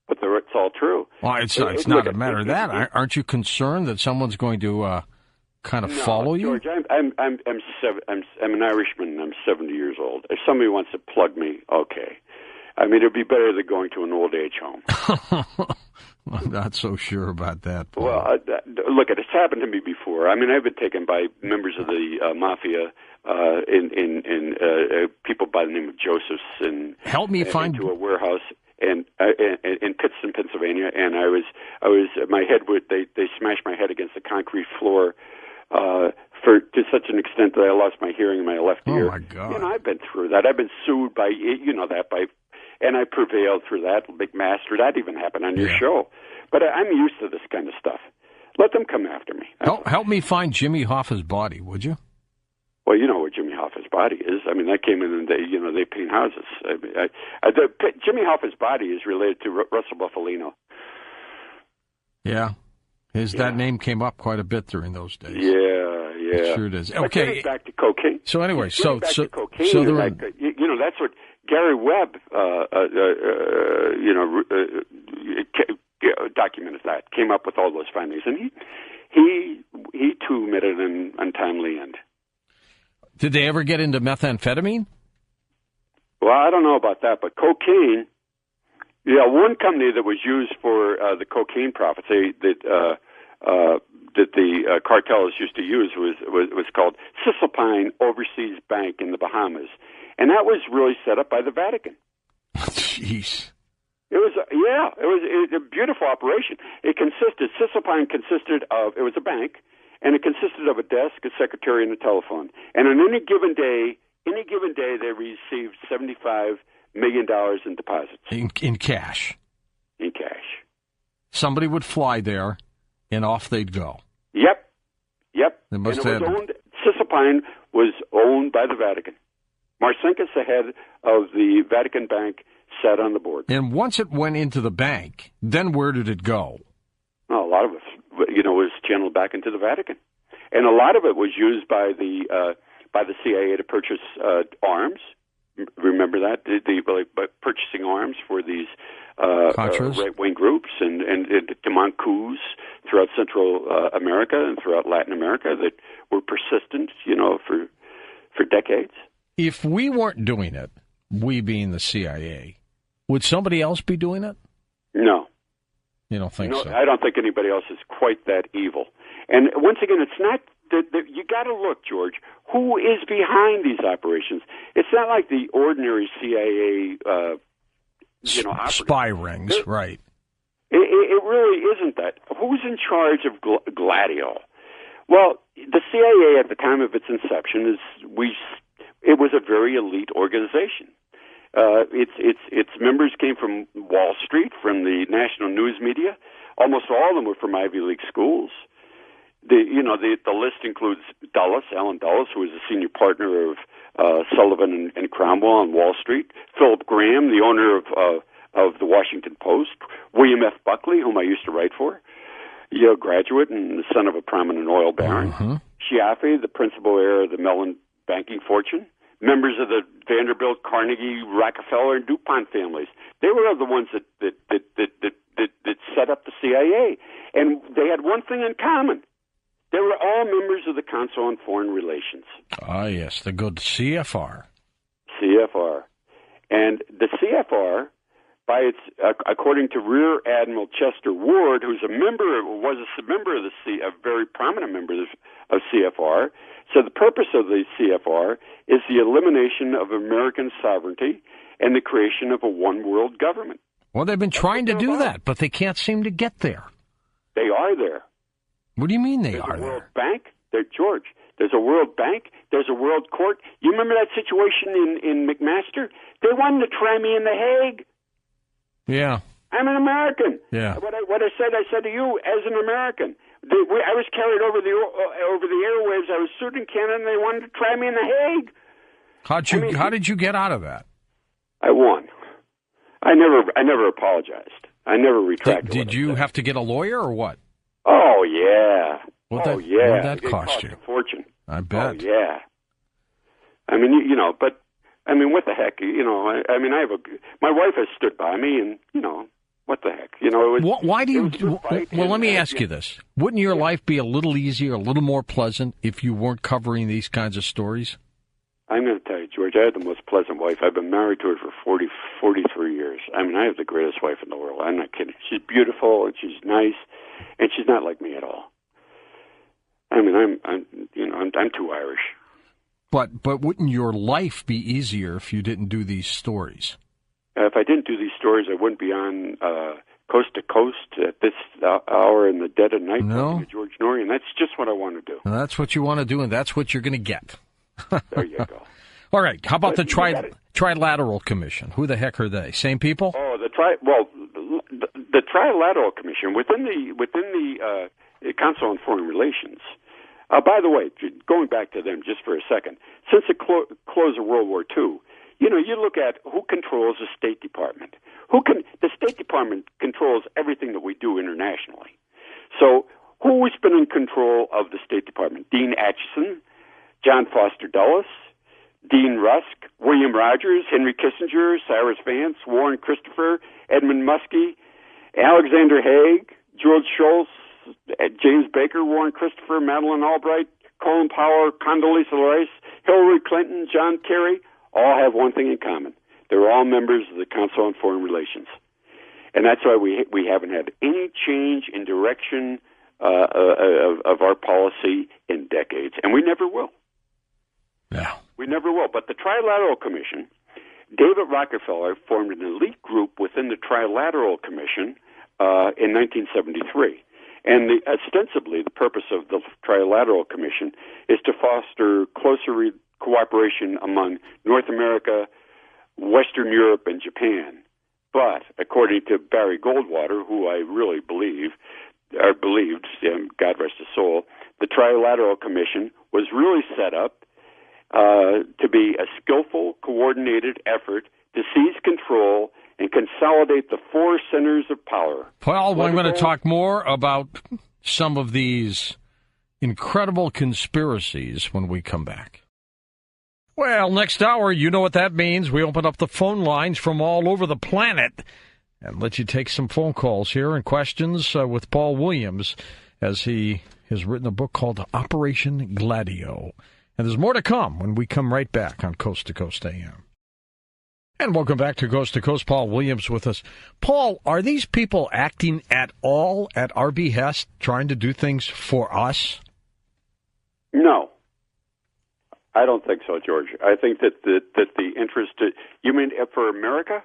But it's all true. Well, it's not a matter of that. Aren't you concerned that someone's going to kind of follow you? George, I'm an Irishman and I'm 70 years old. If somebody wants to plug me, okay. I mean, it'd be better than going to an old age home. I'm not so sure about that. Paul. Well, look, it's happened to me before. I mean, I've been taken by members of the mafia in people by the name of Josephs and help me find into a warehouse in Pittston, Pennsylvania, and I was my head they smashed my head against the concrete floor to such an extent that I lost my hearing in my left ear. Oh my God! You know, I've been through that. I've been sued by and I prevailed through that. McMaster, that even happened on your show. But I'm used to this kind of stuff. Let them come after me. Help me find Jimmy Hoffa's body, would you? Well, you know where Jimmy Hoffa's body is. I mean, that came in and they paint houses. Jimmy Hoffa's body is related to Russell Buffalino. Yeah. That name came up quite a bit during those days. Yeah. It sure does. Okay. Back to cocaine. So anyway, so that's what Gary Webb, documented that, came up with all those findings, and he too met an untimely end. Did they ever get into methamphetamine? Well, I don't know about that, but cocaine. Yeah, one company that was used for the cocaine profits that the cartels used to use was called Cisalpine Overseas Bank in the Bahamas, and that was really set up by the Vatican. Jeez. It was a beautiful operation. Cisalpine consisted of, it was a bank, and it consisted of a desk, a secretary, and a telephone. And on any given day, they received $75 million in deposits. In cash. In cash. Somebody would fly there, and off they'd go. Yep. Cisalpine was owned by the Vatican. Marcinkus, the head of the Vatican Bank, sat on the board. And once it went into the bank, then where did it go? Well, a lot of it, was channeled back into the Vatican, and a lot of it was used by the CIA to purchase arms. Remember that by purchasing arms for these right-wing groups and to mount coups throughout Central America and throughout Latin America that were persistent, for decades. If we weren't doing it, we being the CIA, would somebody else be doing it? No. You don't think so? I don't think anybody else is quite that evil. And once again, it's not you got to look, George, who is behind these operations. It's not like the ordinary CIA, spy rings, right? It really isn't that. Who's in charge of Gladio? Well, the CIA at the time of its inception it was a very elite organization. Its members came from Wall Street, from the national news media. Almost all of them were from Ivy League schools. The list includes Alan Dulles, who was a senior partner of Sullivan and Cromwell on Wall Street. Philip Graham, the owner of the Washington Post. William F. Buckley, whom I used to write for, Yale graduate and the son of a prominent oil baron. Mm-hmm. Chiaffi, the principal heir of the Mellon banking fortune. Members of the Vanderbilt, Carnegie, Rockefeller, and DuPont families. They were the ones that set up the CIA. And they had one thing in common. They were all members of the Council on Foreign Relations. Ah, yes, the good CFR. CFR. And the CFR, according to Rear Admiral Chester Ward, was a member of a very prominent member of CFR. So the purpose of the CFR is the elimination of American sovereignty and the creation of a one-world government. Well, they've been trying to do that, but they can't seem to get there. They are there. What do you mean There's are a World there? Bank. George, there's a World Bank. There's a World Court. You remember that situation in McMaster? They wanted to try me in The Hague. Yeah. I'm an American. Yeah. What I said to you as an American. I was carried over the airwaves. I was sued in Canada, and they wanted to try me in The Hague. How did you get out of that? I won. I never apologized. I never retracted. Did you have to get a lawyer or what? Oh yeah. What yeah. would that cost you? A fortune. I bet. Oh yeah. I mean, but I mean, what the heck? I mean, my wife has stood by me, and what the heck? Why do you? Well, let me ask you this: wouldn't your life be a little easier, a little more pleasant, if you weren't covering these kinds of stories? I'm going to tell you, George, I had the most pleasant wife. I've been married to her for 43 years. I mean, I have the greatest wife in the world. I'm not kidding. She's beautiful, and she's nice, and she's not like me at all. I mean, I'm too Irish. But wouldn't your life be easier if you didn't do these stories? If I didn't do these stories, I wouldn't be on Coast to Coast at this hour in the dead of night. No, George Norrie, and that's just what I want to do. And that's what you want to do, and that's what you're going to get. There you go. All right. How about the Trilateral Commission? Who the heck are they? Same people? Oh, the Trilateral Commission within the Council on Foreign Relations. By the way, going back to them just for a second, since the close of World War II, you look at who controls the State Department. The State Department controls everything that we do internationally. So who's been in control of the State Department? Dean Acheson, John Foster Dulles, Dean Rusk, William Rogers, Henry Kissinger, Cyrus Vance, Warren Christopher, Edmund Muskie, Alexander Haig, George Shultz, James Baker, Warren Christopher, Madeleine Albright, Colin Powell, Condoleezza Rice, Hillary Clinton, John Kerry, all have one thing in common. They're all members of the Council on Foreign Relations. And that's why we haven't had any change in direction of our policy in decades. And we never will. Yeah. We never will. But the Trilateral Commission, David Rockefeller formed an elite group within the Trilateral Commission in 1973. And ostensibly, the purpose of the Trilateral Commission is to foster closer cooperation among North America, Western Europe, and Japan. But according to Barry Goldwater, who I really believed, God rest his soul, the Trilateral Commission was really set up to be a skillful, coordinated effort to seize control consolidate the four centers of power. Paul, I'm going to talk more about some of these incredible conspiracies when we come back. Well, next hour, you know what that means. We open up the phone lines from all over the planet and let you take some phone calls here and questions with Paul Williams, as he has written a book called Operation Gladio. And there's more to come when we come right back on Coast to Coast AM. And welcome back to Coast. Paul Williams with us. Paul, are these people acting at all at our behest, trying to do things for us? No. I don't think so, George. I think that the interest. You mean for America?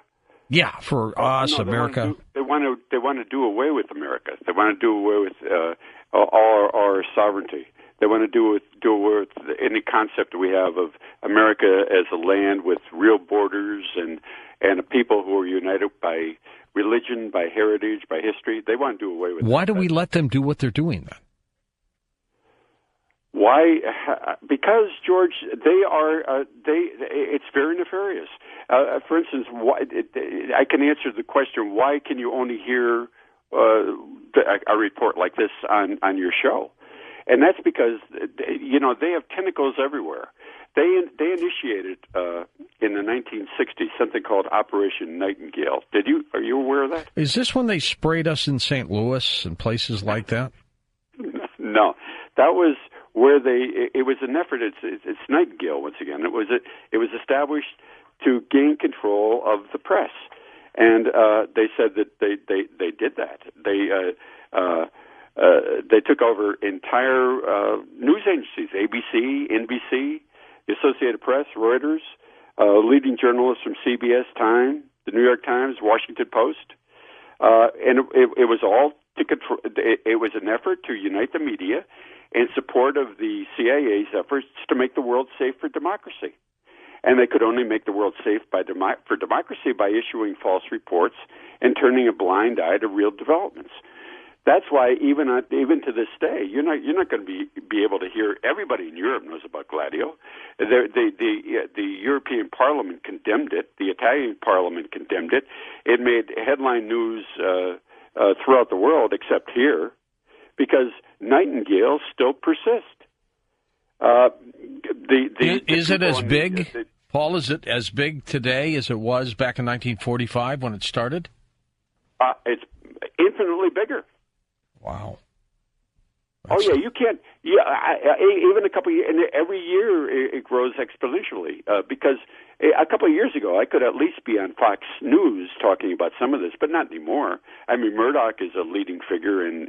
Yeah, for us, no, America. They want to do away with America. They want to do away with all our sovereignty. They want to do away with any concept we have of America as a land with real borders and a people who are united by religion, by heritage, by history. They want to do away with. Why do we let them do what they're doing then? Why? Because, George, they are. It's very nefarious. For instance, I can answer the question: why can you only hear a report like this on your show? And that's because they have tentacles everywhere. They initiated in the 1960s something called Operation Nightingale. Are you aware of that? Is this when they sprayed us in St. Louis and places like that? No, that was where it was an effort. It's Nightingale once again. It was established to gain control of the press, and they said that they did that. They took over entire news agencies: ABC, NBC, the Associated Press, Reuters, leading journalists from CBS, Time, the New York Times, Washington Post, and it was all to control. It was an effort to unite the media in support of the CIA's efforts to make the world safe for democracy. And they could only make the world safe for democracy by issuing false reports and turning a blind eye to real developments. That's why even to this day, you're not going to be able to hear. Everybody in Europe knows about Gladio. The European Parliament condemned it. The Italian Parliament condemned it. It made headline news throughout the world, except here, because Nightingale still persist. Is it as big, Paul? Is it as big today as it was back in 1945 when it started? It's infinitely bigger. Wow. Oh yeah, you can't. Yeah, even a couple of years, and every year it grows exponentially. Because a couple of years ago, I could at least be on Fox News talking about some of this, but not anymore. I mean, Murdoch is a leading figure in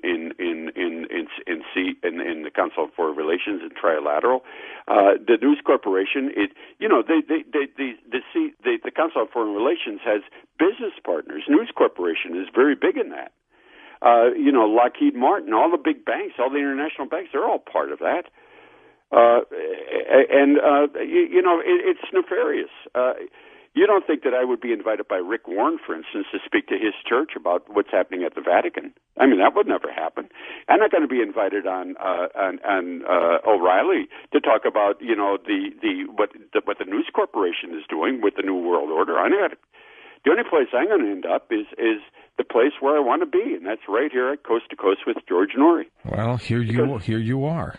the Council on Foreign Relations and Trilateral. The News Corporation, the Council on Foreign Relations has business partners. News Corporation is very big in that. Lockheed Martin, all the big banks, all the international banks, they're all part of that. It's nefarious. You don't think that I would be invited by Rick Warren, for instance, to speak to his church about what's happening at the Vatican? I mean, that would never happen. I'm not going to be invited on O'Reilly to talk about, what the News Corporation is doing with the New World Order. The only place I'm going to end up is the place where I want to be, and that's right here at Coast to Coast with George Norrie. Well, here you are.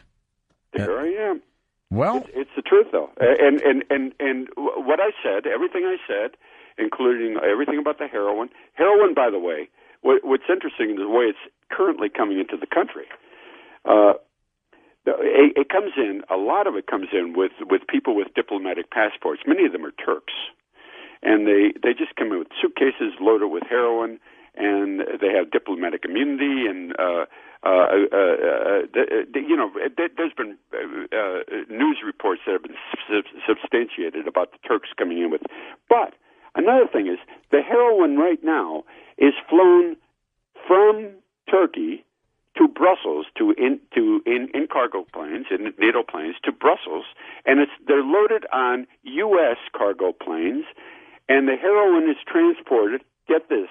Here I am. Well, it's the truth, though, and what I said, everything I said, including everything about the heroin. Heroin, by the way, what's interesting is the way it's currently coming into the country. It comes in. A lot of it comes in with people with diplomatic passports. Many of them are Turks. And they just come in with suitcases loaded with heroin, and they have diplomatic immunity. And there's been news reports that have been substantiated about the Turks coming in with. But another thing is the heroin right now is flown from Turkey to Brussels in cargo planes, in NATO planes to Brussels, and they're loaded on U.S. cargo planes. And the heroin is transported, get this,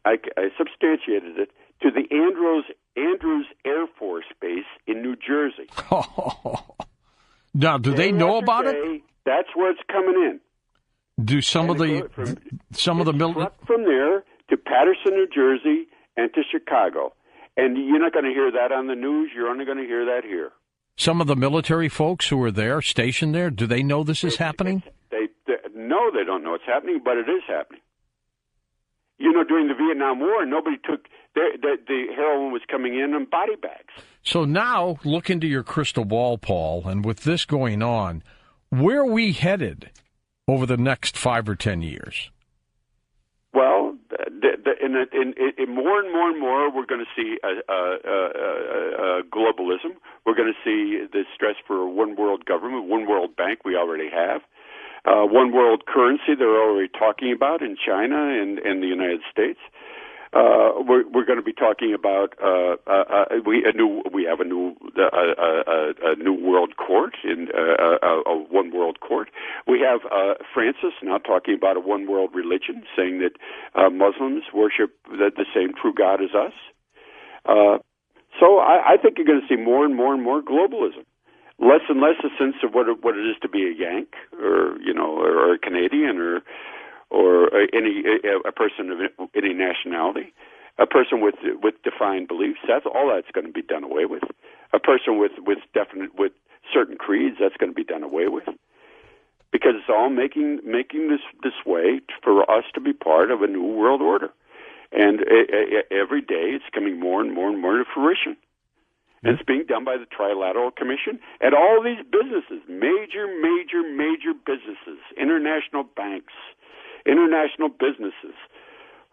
I substantiated it, to the Andrews Air Force Base in New Jersey. Now, do they know about it? That's where it's coming in. Do some of the truck from there to Paterson, New Jersey, and to Chicago, and you're not going to hear that on the news. You're only going to hear that here. Some of the military folks who are there, stationed there, do they know this is happening? No, they don't know it's happening, but it is happening. You know, during the Vietnam War, nobody took the heroin was coming in body bags. So now, look into your crystal ball, Paul, and with this going on, where are we headed over the next 5 or 10 years? Well, in more and more, we're going to see globalism. We're going to see the stress for a one world government, one world bank. We already have one world currency. They're already talking about in China and the United States. We're going to be talking about we have a new world court in a one world court. We have Francis now talking about a one world religion, saying that Muslims worship the same true God as us. So I think you're going to see more and more globalism, less and less a sense of what it is to be a Yank or a Canadian or a person of any nationality, a person with defined beliefs. That's going to be done away with. A person with certain creeds, that's going to be done away with, because it's all making this way for us to be part of a new world order, and every day it's coming more and more to fruition. And it's being done by the Trilateral Commission and all these businesses, major businesses, international banks, international businesses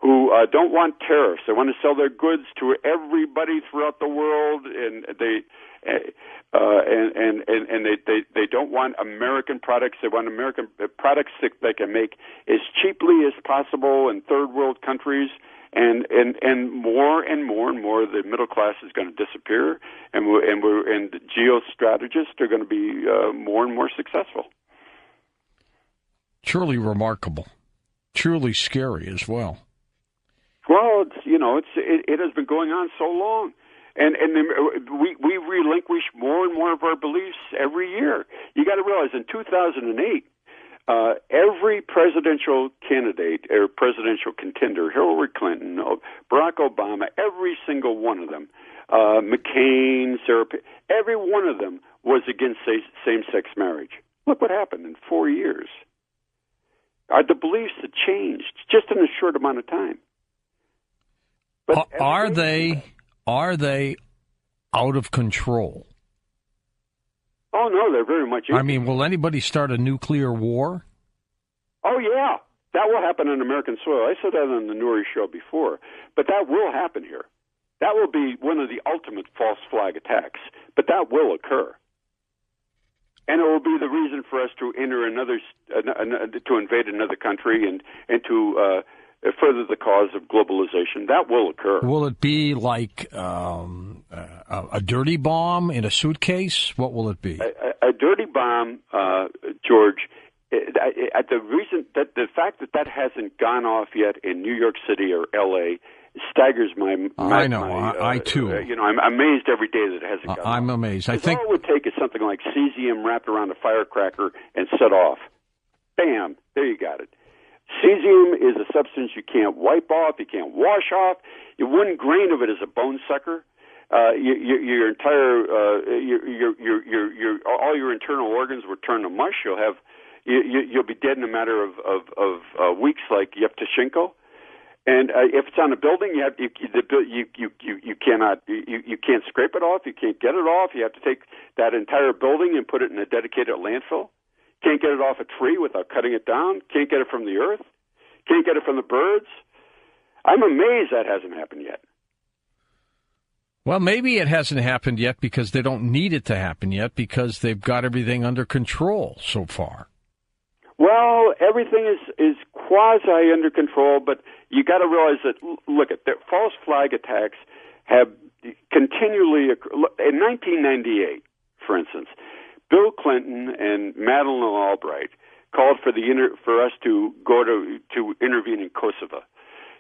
who don't want tariffs. They want to sell their goods to everybody throughout the world, and they don't want American products. They want American products that they can make as cheaply as possible in third world countries. And more the middle class is going to disappear, and the geostrategists are going to be more and more successful. Truly remarkable, truly scary as well. Well, it has been going on so long, and we relinquish more and more of our beliefs every year. You got to realize, in 2008. Every presidential candidate or presidential contender, Hillary Clinton, Barack Obama, every single one of them, McCain, every one of them was against same-sex marriage. Look what happened in 4 years. The beliefs have changed just in a short amount of time. But are they out of control? Oh, no, they're very much. I mean, will anybody start a nuclear war? Oh, yeah. That will happen on American soil. I said that on the Nuri show before. But that will happen here. That will be one of the ultimate false flag attacks. But that will occur. And it will be the reason for us to enter to invade another country and to further the cause of globalization. That will occur. Will it be like a dirty bomb in a suitcase? What will it be? A dirty bomb, George. The fact that hasn't gone off yet in New York City or L.A. staggers my. I know. I too. I'm amazed every day that it hasn't gone off. I'm amazed. I think all it would take is something like cesium wrapped around a firecracker and set off. Bam! There you got it. Cesium is a substance you can't wipe off, you can't wash off. 1 grain of it is a bone sucker. Your entire all your internal organs will turn to mush. You'll be dead in a matter of weeks, like Yevtushenko. And if it's on a building, you can't scrape it off. You can't get it off. You have to take that entire building and put it in a dedicated landfill. Can't get it off a tree without cutting it down. Can't get it from the earth. Can't get it from the birds. I'm amazed that hasn't happened yet. Well, maybe it hasn't happened yet because they don't need it to happen yet because they've got everything under control so far. Well, everything is quasi under control, but you got to realize that, look, the false flag attacks have continually, in 1998, for instance, Bill Clinton and Madeleine Albright called for us to go to intervene in Kosovo.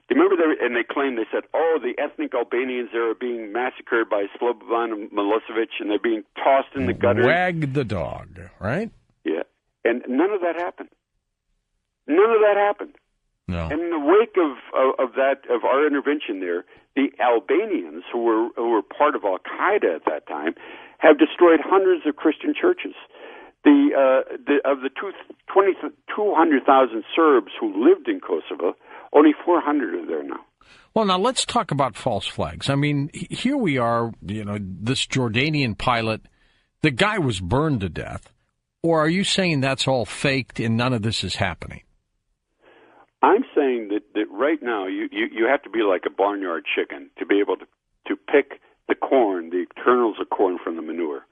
Do you remember and they claimed, they said, the ethnic Albanians there are being massacred by Slobodan Milosevic and they're being tossed in the gutter. Wag the dog, right? Yeah. And none of that happened. None of that happened. No. And in the wake of our intervention there, the Albanians, who were part of Al Qaeda at that time, have destroyed hundreds of Christian churches. Of the 200,000 Serbs who lived in Kosovo, only 400 are there now. Well, now let's talk about false flags. I mean, here we are, this Jordanian pilot, the guy was burned to death. Or are you saying that's all faked and none of this is happening? I'm saying that right now you have to be like a barnyard chicken to be able to pick the corn, the kernels of corn from the manure.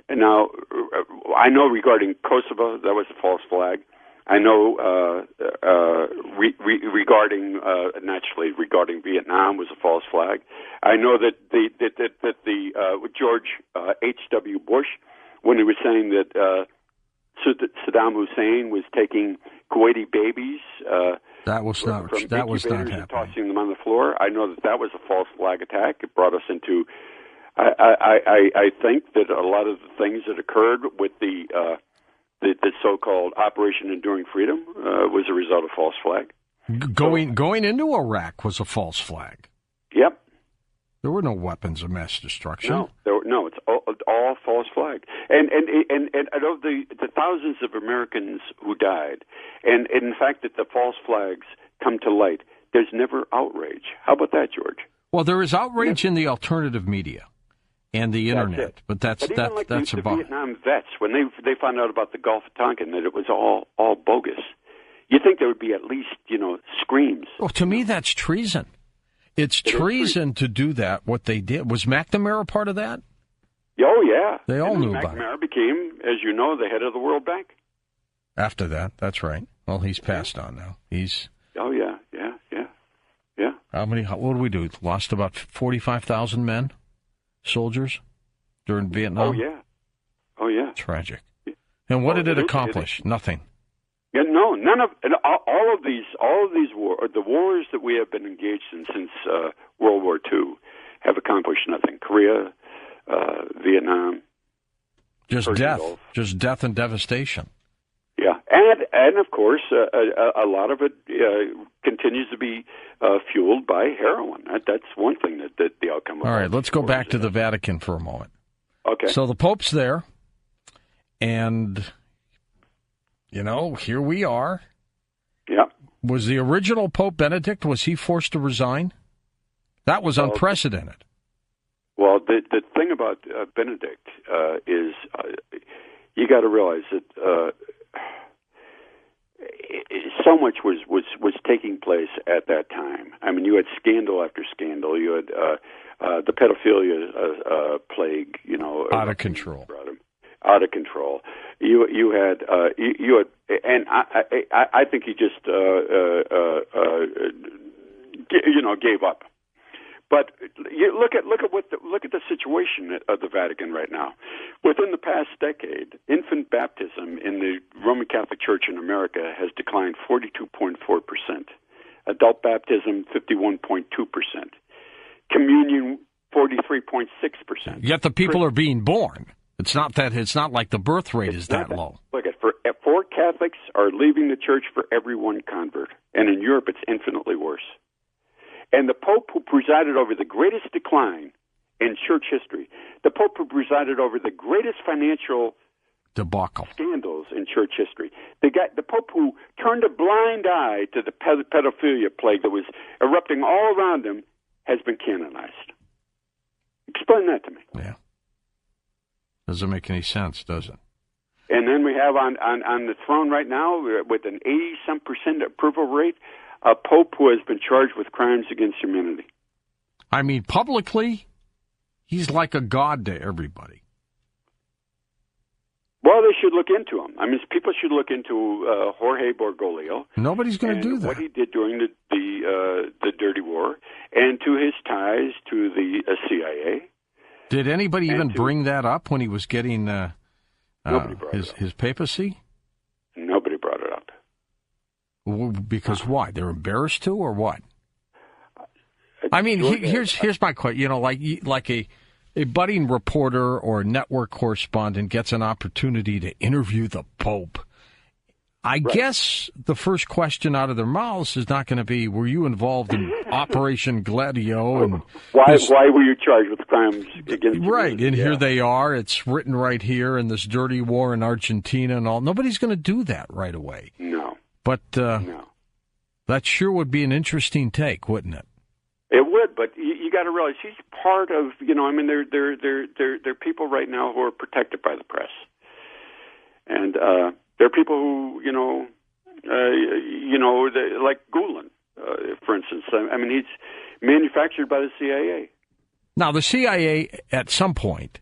Now, I know regarding Kosovo, that was a false flag. I know regarding Vietnam was a false flag. I know that the George H.W. Bush, when he was saying that Saddam Hussein was taking Kuwaiti babies, that was not happening. Tossing them on the floor. I know that was a false flag attack. It brought us into. I think that a lot of the things that occurred with the so-called Operation Enduring Freedom was a result of false flag. Going into Iraq was a false flag. Yep. There were no weapons of mass destruction. No, it's all false flag. And of the thousands of Americans who died, and in fact that the false flags come to light, there's never outrage. How about that, George? Well, there is outrage in the alternative media and the internet, but that's even like that's the about Vietnam vets when they found out about the Gulf of Tonkin that it was all bogus. You think there would be at least screams? Well, to me, that's treason. It's treason to do that. What they did was McNamara part of that. Oh yeah, they all knew about it. McNamara became, as you know, the head of the World Bank. After that, that's right. Well, he's passed on now. He's. Oh yeah. How many? What did we do? Lost about 45,000 men, soldiers, during Vietnam. Oh yeah. Tragic. And what did it accomplish? Nothing. Yeah, no, none of all of these the wars that we have been engaged in since World War II have accomplished nothing. Korea, Vietnam, just Persian death, Gulf. just death and devastation. Yeah, and of course, a lot of it continues to be fueled by heroin. That's one thing that the outcome. All right, let's go back to the Vatican for a moment. Okay. So the Pope's there, and here we are. Yeah. Was the original Pope Benedict? Was he forced to resign? That was unprecedented. Well, the thing about Benedict is you got to realize that. So much was taking place at that time. I mean, you had scandal after scandal. You had the pedophilia plague. Out of control. Out of control. You had, and I think he just gave up. But you look at the situation of the Vatican right now. Within the past decade, infant baptism in the Roman Catholic Church in America has declined 42.4%. Adult baptism 51.2%. Communion 43.6%. Yet the people are being born. It's not like the birth rate is that low. Look at four Catholics are leaving the church for every one convert, and in Europe it's infinitely worse. And the Pope who presided over the greatest decline in church history, the Pope who presided over the greatest financial debacle scandals in church history, the Pope who turned a blind eye to the pedophilia plague that was erupting all around him, has been canonized. Explain that to me. Yeah. Doesn't make any sense, does it? And then we have on the throne right now, with an 80-some% approval rate, a Pope who has been charged with crimes against humanity. I mean, publicly, he's like a god to everybody. Well, they should look into him. I mean, people should look into Jorge Bergoglio. Nobody's going to do that. What he did during the Dirty War, and to his ties to the CIA. Did anybody even bring that up when he was getting his papacy? Nobody brought it up. Because why? They're embarrassed to, or what? I mean, here's my question. Like a budding reporter or network correspondent gets an opportunity to interview the Pope. I guess the first question out of their mouths is not going to be, were you involved in Operation Gladio? And why were you charged with crimes against humanity? Right, and here they are. It's written right here in this dirty war in Argentina and all. Nobody's going to do that right away. No. But no. That sure would be an interesting take, wouldn't it? It would, but you got to realize he's part of. There are people right now who are protected by the press, and there are people who, like Gulen, for instance. I mean, he's manufactured by the CIA. Now, the CIA, at some point,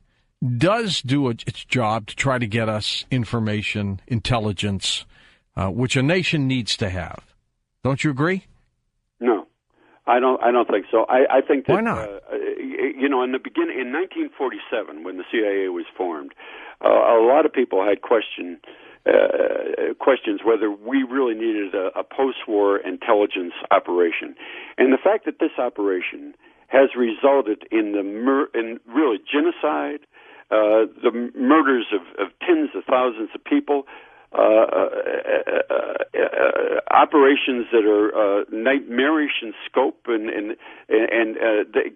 does do its job to try to get us information, intelligence, which a nation needs to have. Don't you agree? No, I don't think so. I think that, why not? In the beginning, in 1947, when the CIA was formed, a lot of people had questions whether we really needed a post-war intelligence operation, and the fact that this operation has resulted in in really genocide, the murders of tens of thousands of people. Operations that are nightmarish in scope and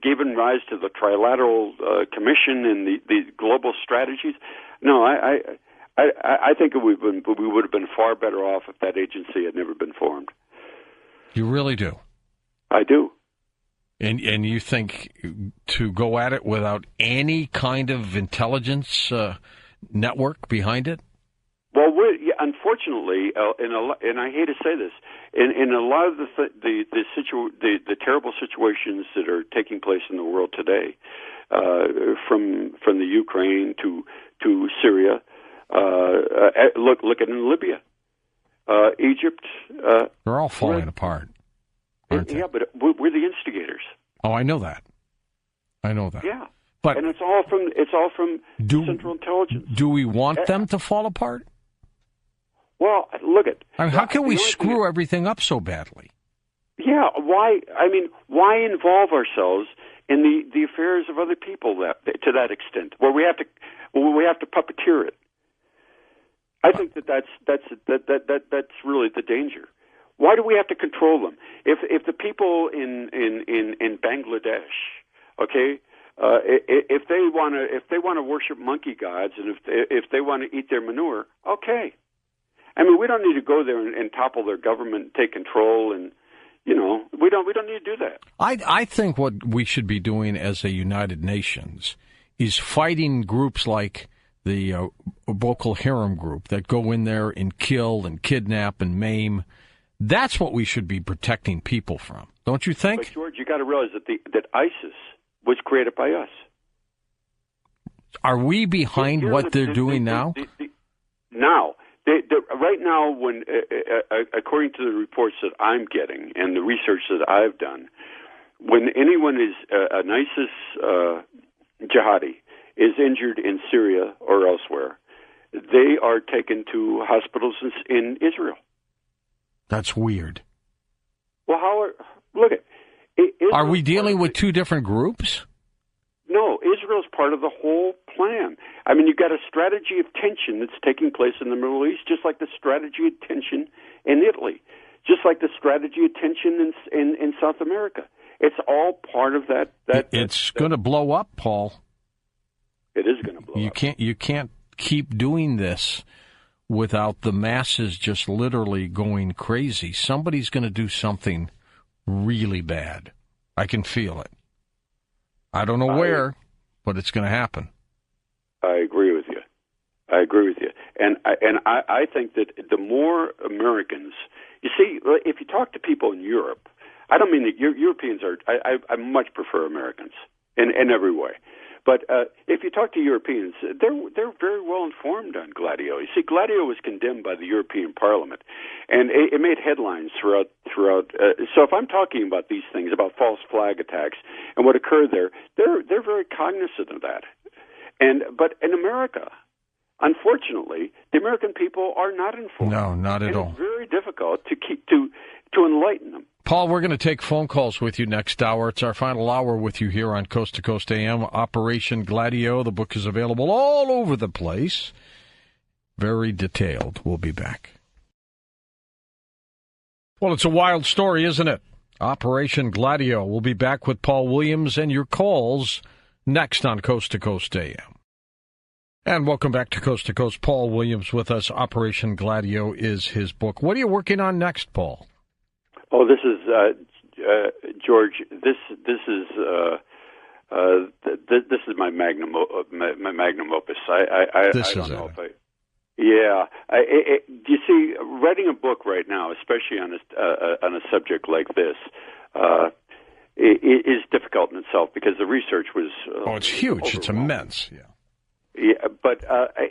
given rise to the Trilateral Commission and the global strategies. No, I think we would have been far better off if that agency had never been formed. You really do? I do. And you think to go at it without any kind of intelligence network behind it? Well, unfortunately, and I hate to say this, in a lot of the terrible situations that are taking place in the world today, from the Ukraine to Syria, look at in Libya, Egypt. They're all falling apart, aren't they? Yeah, but we're the instigators. Oh, I know that. Yeah, but and it's all from Central Intelligence. Do we want them to fall apart? Well, look at. I mean, how can we screw everything up so badly? Yeah, why? I mean, why involve ourselves in the affairs of other people to that extent, where we have to puppeteer it? I think that's really the danger. Why do we have to control them? If the people in Bangladesh, okay, if they want to worship monkey gods and if they want to eat their manure, okay. I mean, we don't need to go there and topple their government, take control, and we don't need to do that. I think what we should be doing as a United Nations is fighting groups like the Boko Haram group that go in there and kill and kidnap and maim. That's what we should be protecting people from, don't you think? But George, you got to realize that ISIS was created by us. Are we behind what they're doing now? Now. Right now, when according to the reports that I'm getting and the research that I've done, when anyone is an ISIS jihadi is injured in Syria or elsewhere, they are taken to hospitals in Israel. That's weird. Well, look at. Are we dealing with two different groups? No, Israel's part of the whole plan. I mean, you've got a strategy of tension that's taking place in the Middle East, just like the strategy of tension in Italy, just like the strategy of tension in South America. It's all part of that. It's going to blow up, Paul. It is going to blow up. You can't keep doing this without the masses just literally going crazy. Somebody's going to do something really bad. I can feel it. I don't know where, but it's going to happen. I agree with you. And I think that the more Americans, you see, if you talk to people in Europe, I don't mean that Europeans are. I much prefer Americans in every way. But if you talk to Europeans, they're very well informed on Gladio. You see, Gladio was condemned by the European Parliament, and it made headlines throughout. So if I'm talking about these things, about false flag attacks and what occurred there, they're very cognizant of that. But in America, unfortunately, the American people are not informed. No, not at all. It's very difficult to enlighten them. Paul, we're going to take phone calls with you next hour. It's our final hour with you here on Coast to Coast AM, Operation Gladio. The book is available all over the place. Very detailed. We'll be back. Well, it's a wild story, isn't it? Operation Gladio. We'll be back with Paul Williams and your calls next on Coast to Coast AM. And welcome back to Coast. Paul Williams with us. Operation Gladio is his book. What are you working on next, Paul? Oh, this is George. This is my magnum opus. I don't know if I. Yeah, you see, writing a book right now, especially on a subject like this, is difficult in itself because the research was. It's huge. It's immense. Yeah. Yeah, but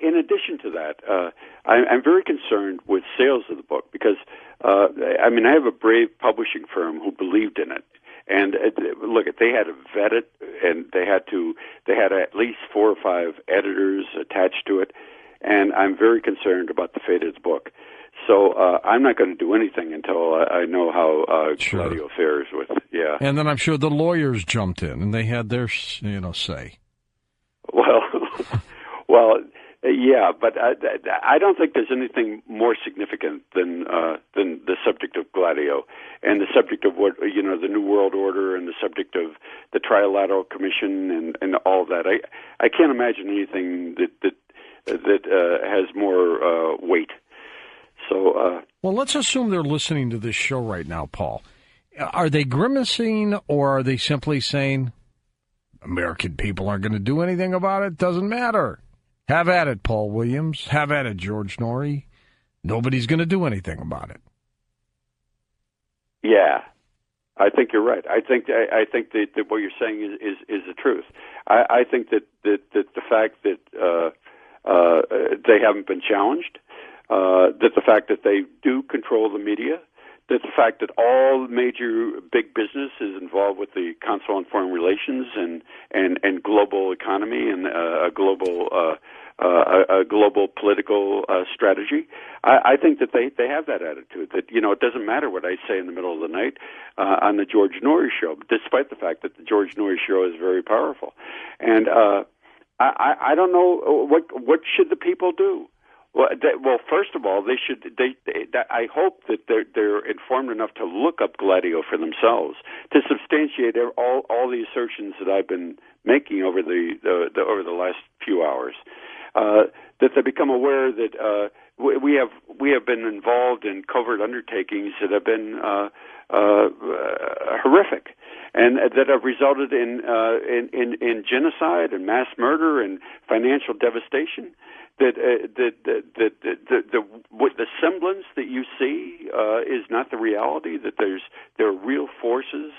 in addition to that, I'm very concerned with sales of the book because I have a brave publishing firm who believed in it. And look, they had to vet it, and they had at least 4 or 5 editors attached to it. And I'm very concerned about the fate of the book. So I'm not going to do anything until I know how Gladio fares with. Yeah. And then I'm sure the lawyers jumped in and they had their say. Well, yeah, but I don't think there's anything more significant than the subject of Gladio and the subject of what the New World Order and the subject of the Trilateral Commission and all that. I can't imagine anything that has more weight. So, well, let's assume they're listening to this show right now, Paul. Are they grimacing, or are they simply saying, American people aren't going to do anything about it? Doesn't matter. Have at it, Paul Williams. Have at it, George Norrie. Nobody's going to do anything about it. Yeah, I think you're right. I think that what you're saying is the truth. I think that the fact that they haven't been challenged, that the fact that they do control the media, that the fact that all major big business is involved with the Council on Foreign Relations and global economy and a global political strategy. I think that they have that attitude that it doesn't matter what I say in the middle of the night on the George Norrie show, despite the fact that the George Norrie show is very powerful. And I don't know what should the people do. Well, first of all, they should. I hope that they're informed enough to look up Gladio for themselves to substantiate all the assertions that I've been making over the last few hours. That they become aware that we have been involved in covert undertakings that have been horrific, and that have resulted in genocide and mass murder and financial devastation. That the semblance that you see is not the reality. That there are real forces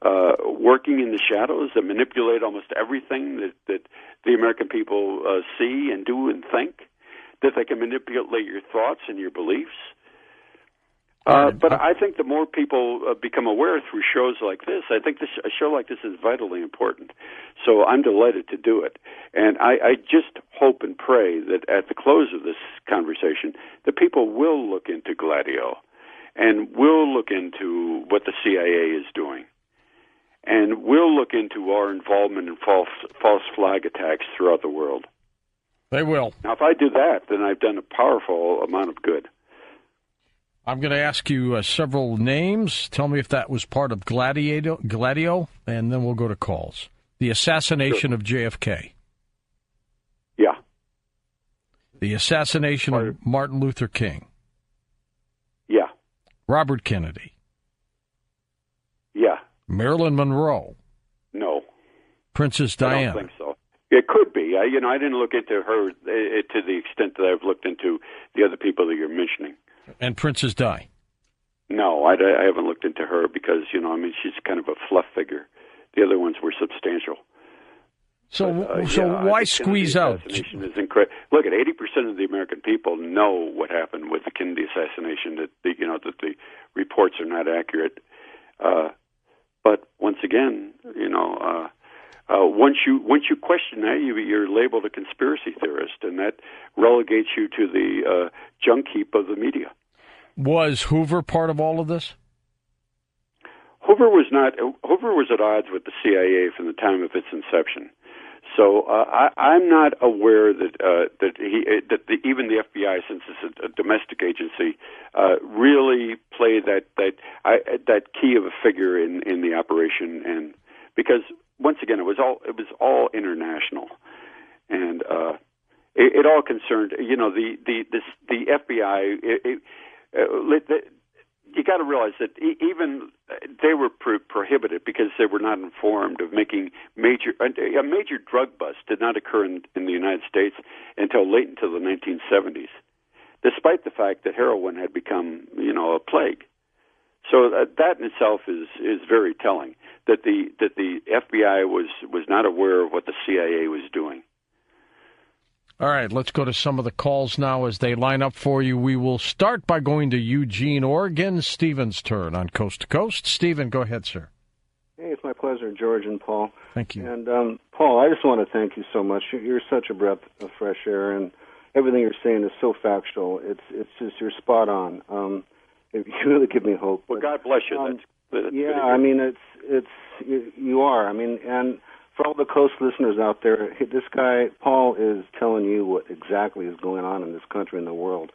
working in the shadows that manipulate almost everything that the American people see and do and think. That they can manipulate your thoughts and your beliefs. But I think the more people become aware through shows like this, I think a show like this is vitally important. So I'm delighted to do it. And I just hope and pray that at the close of this conversation, the people will look into Gladio and will look into what the CIA is doing. And will look into our involvement in false flag attacks throughout the world. They will. Now, if I do that, then I've done a powerful amount of good. I'm going to ask you several names. Tell me if that was part of Gladio, and then we'll go to calls. The assassination of JFK. Yeah. The assassination of Martin Luther King. Yeah. Robert Kennedy. Yeah. Marilyn Monroe. No. Princess Diana. I don't think so. It could be. I didn't look into her to the extent that I've looked into the other people that you're mentioning. And Princess Di? No, I haven't looked into her because, she's kind of a fluff figure. The other ones were substantial. So why squeeze out? Assassination is incredible. Look, at 80% of the American people know what happened with the Kennedy assassination. That the reports are not accurate. But once again, once you question that, you're labeled a conspiracy theorist, and that relegates you to the junk heap of the media. Was Hoover part of all of this? Hoover was not. Hoover was at odds with the CIA from the time of its inception. So I'm not aware that even the FBI, since it's a domestic agency, really played that key of a figure in the operation, and because once again it was all international, and it all concerned the FBI. You got to realize that even they were prohibited because they were not informed of making a major drug bust did not occur in the United States until late into the 1970s, despite the fact that heroin had become a plague. So that in itself is very telling that the FBI was not aware of what the CIA was doing. All right, let's go to some of the calls now as they line up for you. We will start by going to Eugene, Oregon. Stephen's turn on Coast to Coast. Stephen, go ahead, sir. Hey, it's my pleasure, George and Paul. Thank you. And, Paul, I just want to thank you so much. You're such a breath of fresh air, and everything you're saying is so factual. It's just, you're spot on. You really give me hope. Well, God bless you. Yeah, I mean, you are. I mean, and for all the Coast listeners out there, this guy, Paul, is telling you what exactly is going on in this country and the world.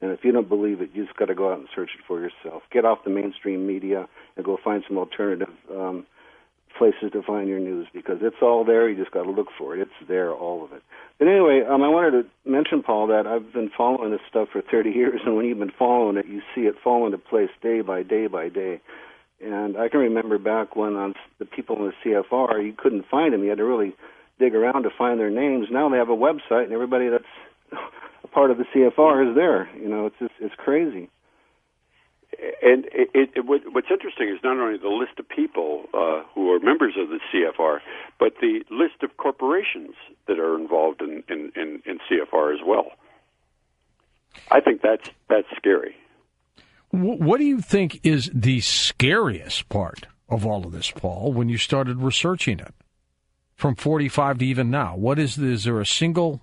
And if you don't believe it, you just got to go out and search it for yourself. Get off the mainstream media and go find some alternative places to find your news, because it's all there. You just got to look for it. It's there, all of it. But anyway, I wanted to mention, Paul, that I've been following this stuff for 30 years, and when you've been following it, you see it fall into place day by day by day. And I can remember back when on the people in the CFR, you couldn't find them. You had to really dig around to find their names. Now they have a website, and everybody that's a part of the CFR is there. It's crazy. And what's interesting is not only the list of people who are members of the CFR, but the list of corporations that are involved in CFR as well. I think that's scary. What do you think is the scariest part of all of this, Paul, when you started researching it? From 45 to even now, is there a single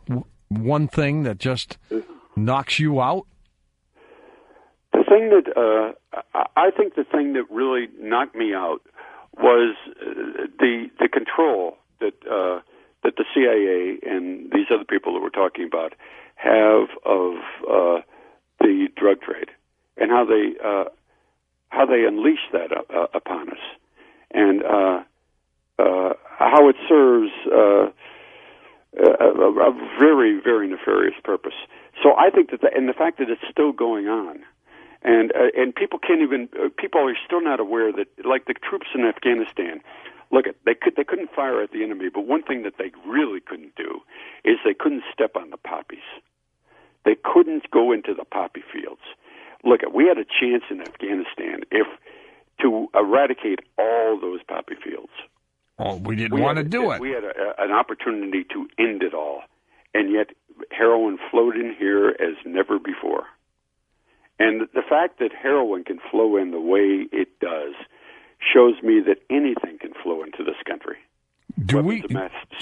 one thing that just knocks you out? The thing that I think the thing that really knocked me out was the control that the CIA and these other people that we're talking about have of the drug trade, and how they unleash that upon us, and how it serves a very, very nefarious purpose. So I think that, and the fact that it's still going on, and people are still not aware that, like the troops in Afghanistan. Look, they couldn't fire at the enemy, but one thing that they really couldn't do is they couldn't step on the poppies. They couldn't go into the poppy fields. Look, we had a chance in Afghanistan to eradicate all those poppy fields. Oh, we didn't want to do it. We had an opportunity to end it all, and yet heroin flowed in here as never before. And the fact that heroin can flow in the way it does shows me that anything can flow into this country. Do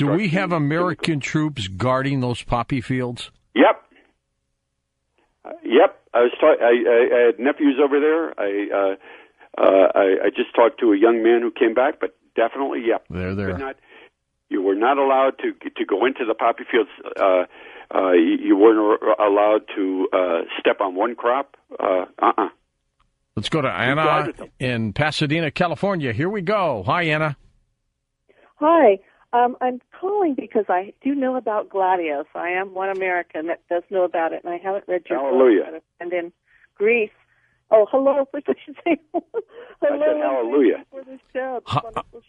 we have American troops guarding those poppy fields? Yep. Yep. I had nephews over there. I just talked to a young man who came back, but definitely, yep. They're there. You were not allowed to go into the poppy fields. You weren't allowed to step on one crop. Let's go to Anna in Pasadena, California. Here we go. Hi, Anna. Hi. I'm calling because I do know about Gladius. I am one American that does know about it, and I haven't read your Hallelujah. book. And in Greece. Oh, hello. First I should say hello. I said hallelujah. For the show.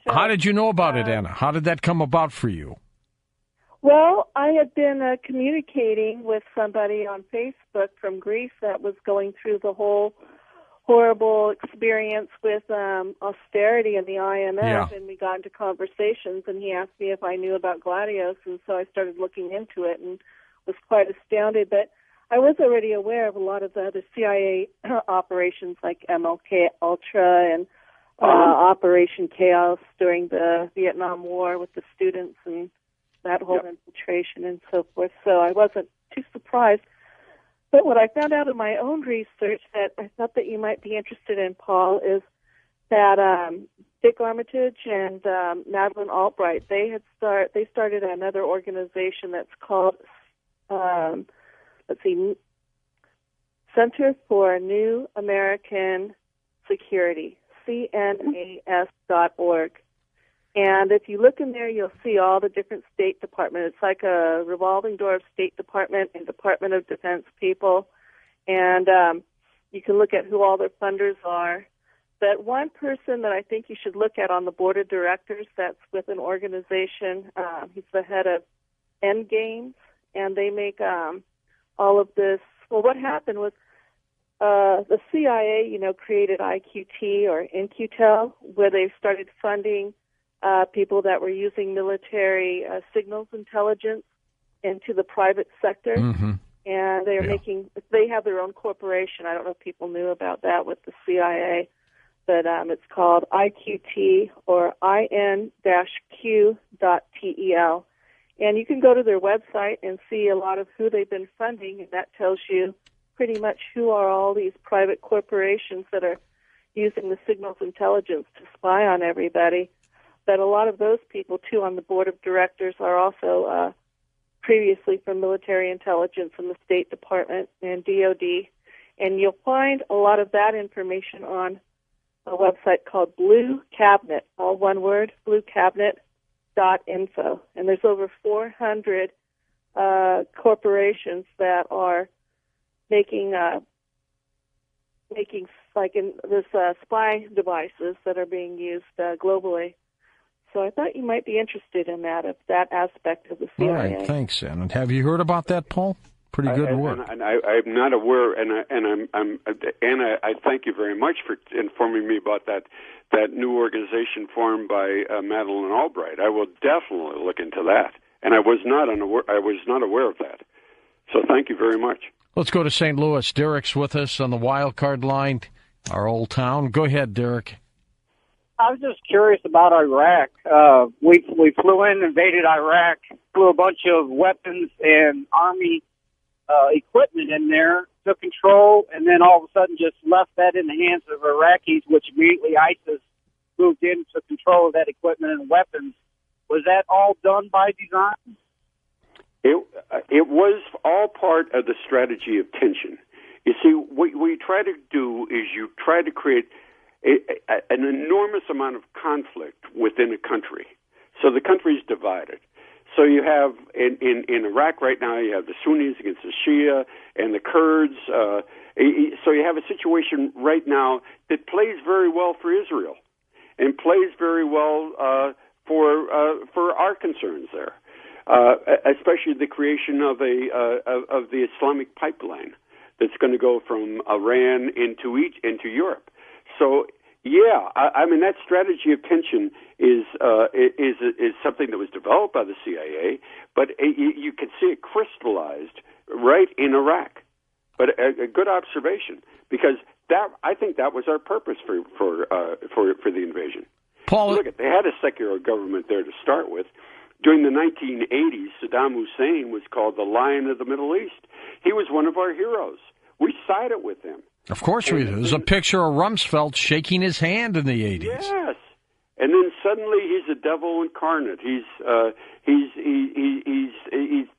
How did you know about it, Anna? How did that come about for you? Well, I had been communicating with somebody on Facebook from Greece that was going through the whole horrible experience with austerity and the IMF, and we got into conversations, and he asked me if I knew about Gladius, and so I started looking into it and was quite astounded. But I was already aware of a lot of the other CIA operations like MLK Ultra and Operation Chaos during the Vietnam War with the students and that whole infiltration and so forth. So I wasn't too surprised. But what I found out in my own research that I thought that you might be interested in, Paul, is that Dick Armitage and Madeleine Albright. They started another organization that's called Center for New American Security, CNAS.org. And if you look in there, you'll see all the different State Department. It's like a revolving door of State Department and Department of Defense people. And you can look at who all their funders are. But one person that I think you should look at on the board of directors that's with an organization, he's the head of Endgames, and they make all of this. Well, what happened was the CIA, created IQT or InQtel, where they started funding people that were using military signals intelligence into the private sector. Mm-hmm. And they have their own corporation. I don't know if people knew about that with the CIA, but it's called IQT or IN-Q.tel. And you can go to their website and see a lot of who they've been funding, and that tells you pretty much who are all these private corporations that are using the signals intelligence to spy on everybody. But a lot of those people, too, on the board of directors are also previously from military intelligence and the State Department and DOD. And you'll find a lot of that information on a website called Blue Cabinet, all one word, bluecabinet.info. And there's over 400 corporations that are making like in this spy devices that are being used globally. So I thought you might be interested in that aspect of the CIA. All right, thanks, and have you heard about that, Paul? Pretty good work. And I'm not aware, and Anna, I thank you very much for informing me about that new organization formed by Madeleine Albright. I will definitely look into that, and I was not aware of that. So thank you very much. Let's go to St. Louis. Derek's with us on the wild card line, our old town. Go ahead, Derek. I was just curious about Iraq. We flew in, invaded Iraq, flew a bunch of weapons and army equipment in there, took control, and then all of a sudden just left that in the hands of Iraqis, which immediately ISIS moved in, took control of that equipment and weapons. Was that all done by design? It was all part of the strategy of tension. You see, what we try to do is you try to create an enormous amount of conflict within a country. So the country is divided. So you have, in Iraq right now, you have the Sunnis against the Shia and the Kurds. So you have a situation right now that plays very well for Israel and plays very well for our concerns there, especially the creation of the Islamic pipeline that's going to go from Iran into Europe. So, yeah, I mean that strategy of tension is something that was developed by the CIA, but you can see it crystallized right in Iraq. But a good observation, because I think that was our purpose for the invasion. Paul, look, they had a secular government there to start with. During the 1980s, Saddam Hussein was called the Lion of the Middle East. He was one of our heroes. We sided with him. Of course we do. There's a picture of Rumsfeld shaking his hand in the 80s. Yes. And then suddenly he's a devil incarnate. He's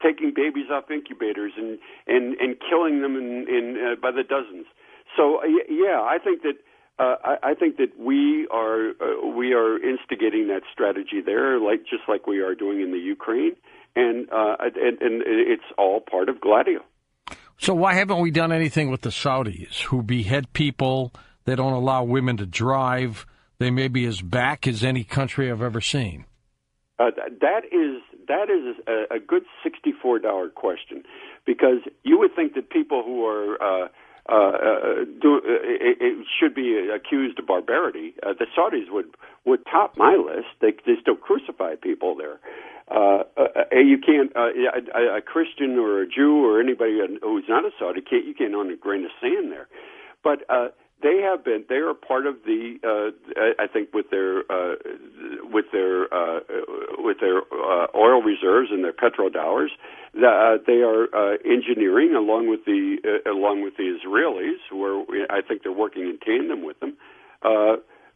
taking babies off incubators and killing them by the dozens. So yeah, I think that we are instigating that strategy there, just like we are doing in the Ukraine, and it's all part of Gladio. So why haven't we done anything with the Saudis, who behead people? They don't allow women to drive. They may be as back as any country I've ever seen. That is a good $64 question, because you would think that people who are should be accused of barbarity. The Saudis would top my list. They still crucify people there. You can't a Christian or a Jew or anybody who's not a Saudi you can't own a grain of sand there. But they are part of the I think with their oil reserves and their petrodollars, they are engineering along with the Israelis, who are, I think they're working in tandem with them,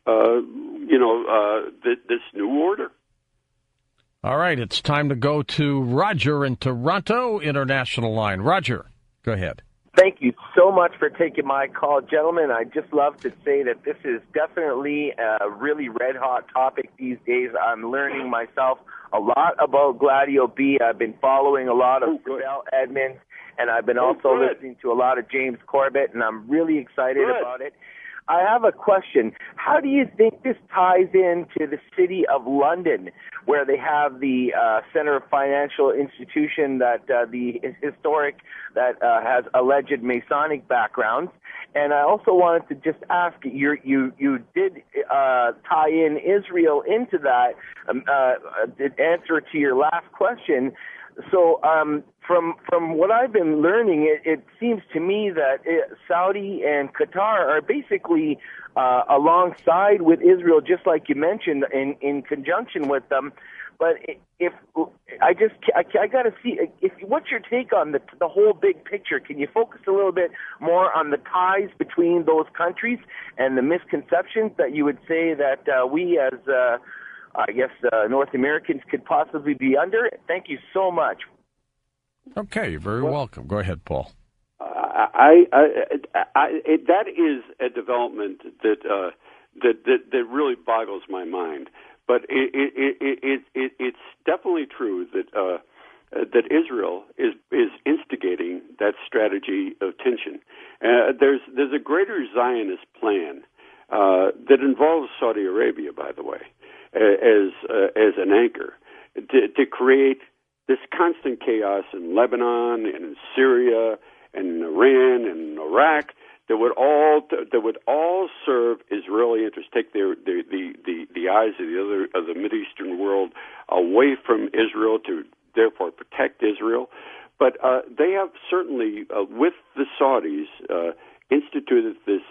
this new order. All right, it's time to go to Roger in Toronto, International Line. Roger, go ahead. Thank you so much for taking my call, gentlemen. I'd just love to say that this is definitely a really red-hot topic these days. I'm learning myself a lot about Gladio B. I've been following a lot of Bell Edmonds, and I've been also listening to a lot of James Corbett, and I'm really excited about it. I have a question. How do you think this ties into the City of London, where they have the Centre of Financial Institution, that the historic that has alleged Masonic backgrounds? And I also wanted to just ask, you did tie in Israel into that answer to your last question. So from what I've been learning, it seems to me that Saudi and Qatar are basically alongside with Israel, just like you mentioned, in conjunction with them. But if I got to see, what's your take on the whole big picture? Can you focus a little bit more on the ties between those countries and the misconceptions that you would say that we as North Americans could possibly be under? Thank you so much. Okay, you're very welcome. Go ahead, Paul. That is a development that really boggles my mind. But it's definitely true that Israel is instigating that strategy of tension. There's a greater Zionist plan that involves Saudi Arabia, by the way, as an anchor to create this constant chaos in Lebanon and in Syria and in Iran and in Iraq that would all serve Israeli interests. Take the eyes of the Mideastern world away from Israel to therefore protect Israel. But they have certainly, with the Saudis, instituted this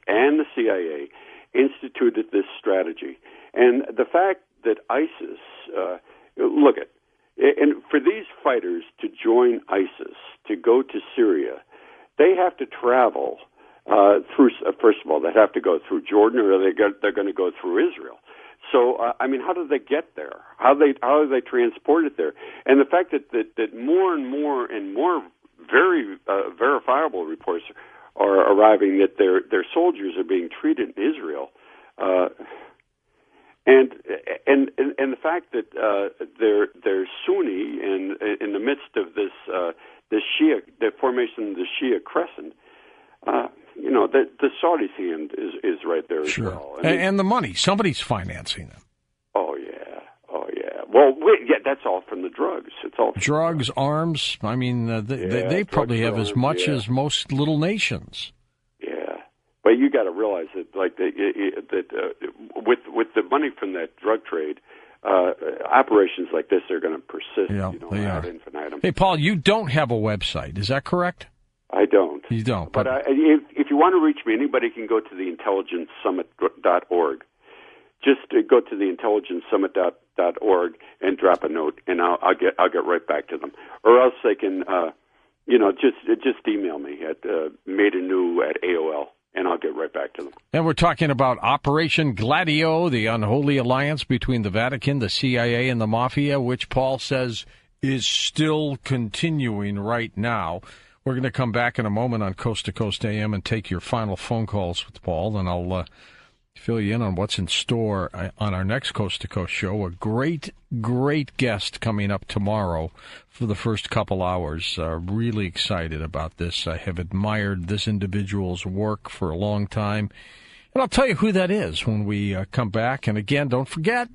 and the CIA instituted this strategy. And the fact that ISIS, and for these fighters to join ISIS, to go to Syria, they have to travel through. First of all, they have to go through Jordan, or they're going to go through Israel. So, how do they get there? How are they transported there? And the fact that more and more very verifiable reports are arriving that their soldiers are being treated in Israel, and the fact that they're Sunni and in the midst of this Shia, the formation of the Shia Crescent. The Saudis' hand is right there as well. And the money, somebody's financing them. Oh yeah. Well, that's all from the drugs. It's all drugs, arms. I mean, they probably have as much as most little nations. Yeah, but you got to realize that, with the money from that drug trade, operations like this are going to persist. Yeah, they are. Ad infinitum. Hey, Paul, you don't have a website. Is that correct? I don't. You don't. But if you want to reach me, anybody can go to the intelligencesummit.org. Just go to the intelligencesummit.org and drop a note, and I'll get right back to them. Or else they can, just email me at maidanew@AOL, and I'll get right back to them. And we're talking about Operation Gladio, the unholy alliance between the Vatican, the CIA, and the Mafia, which Paul says is still continuing right now. We're going to come back in a moment on Coast to Coast AM and take your final phone calls with Paul, and I'll fill you in on what's in store on our next Coast to Coast show. A great guest coming up tomorrow for the first couple hours. Really excited about this. I have admired this individual's work for a long time, and I'll tell you who that is when we come back. And again, don't forget,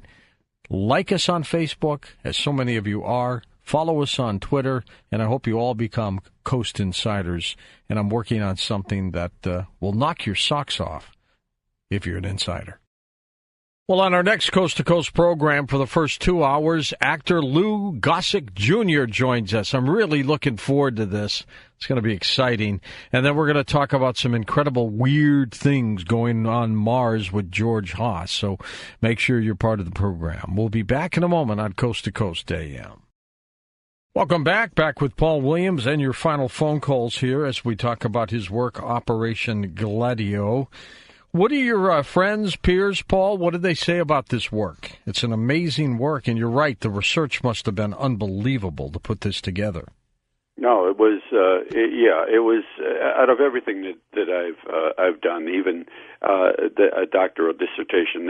like us on Facebook, as so many of you are. Follow us on Twitter, and I hope you all become Coast Insiders. And I'm working on something that will knock your socks off if you're an insider. Well, on our next Coast to Coast program for the first 2 hours, actor Lou Gossett Jr. joins us. I'm really looking forward to this. It's going to be exciting. And then we're going to talk about some incredible weird things going on Mars with George Haas. So make sure you're part of the program. We'll be back in a moment on Coast to Coast AM. Welcome back with Paul Williams and your final phone calls here as we talk about his work, Operation Gladio. What are your friends, peers, Paul? What did they say about this work? It's an amazing work, and you're right. The research must have been unbelievable to put this together. No, it was. It was out of everything that I've done, even a doctoral dissertation.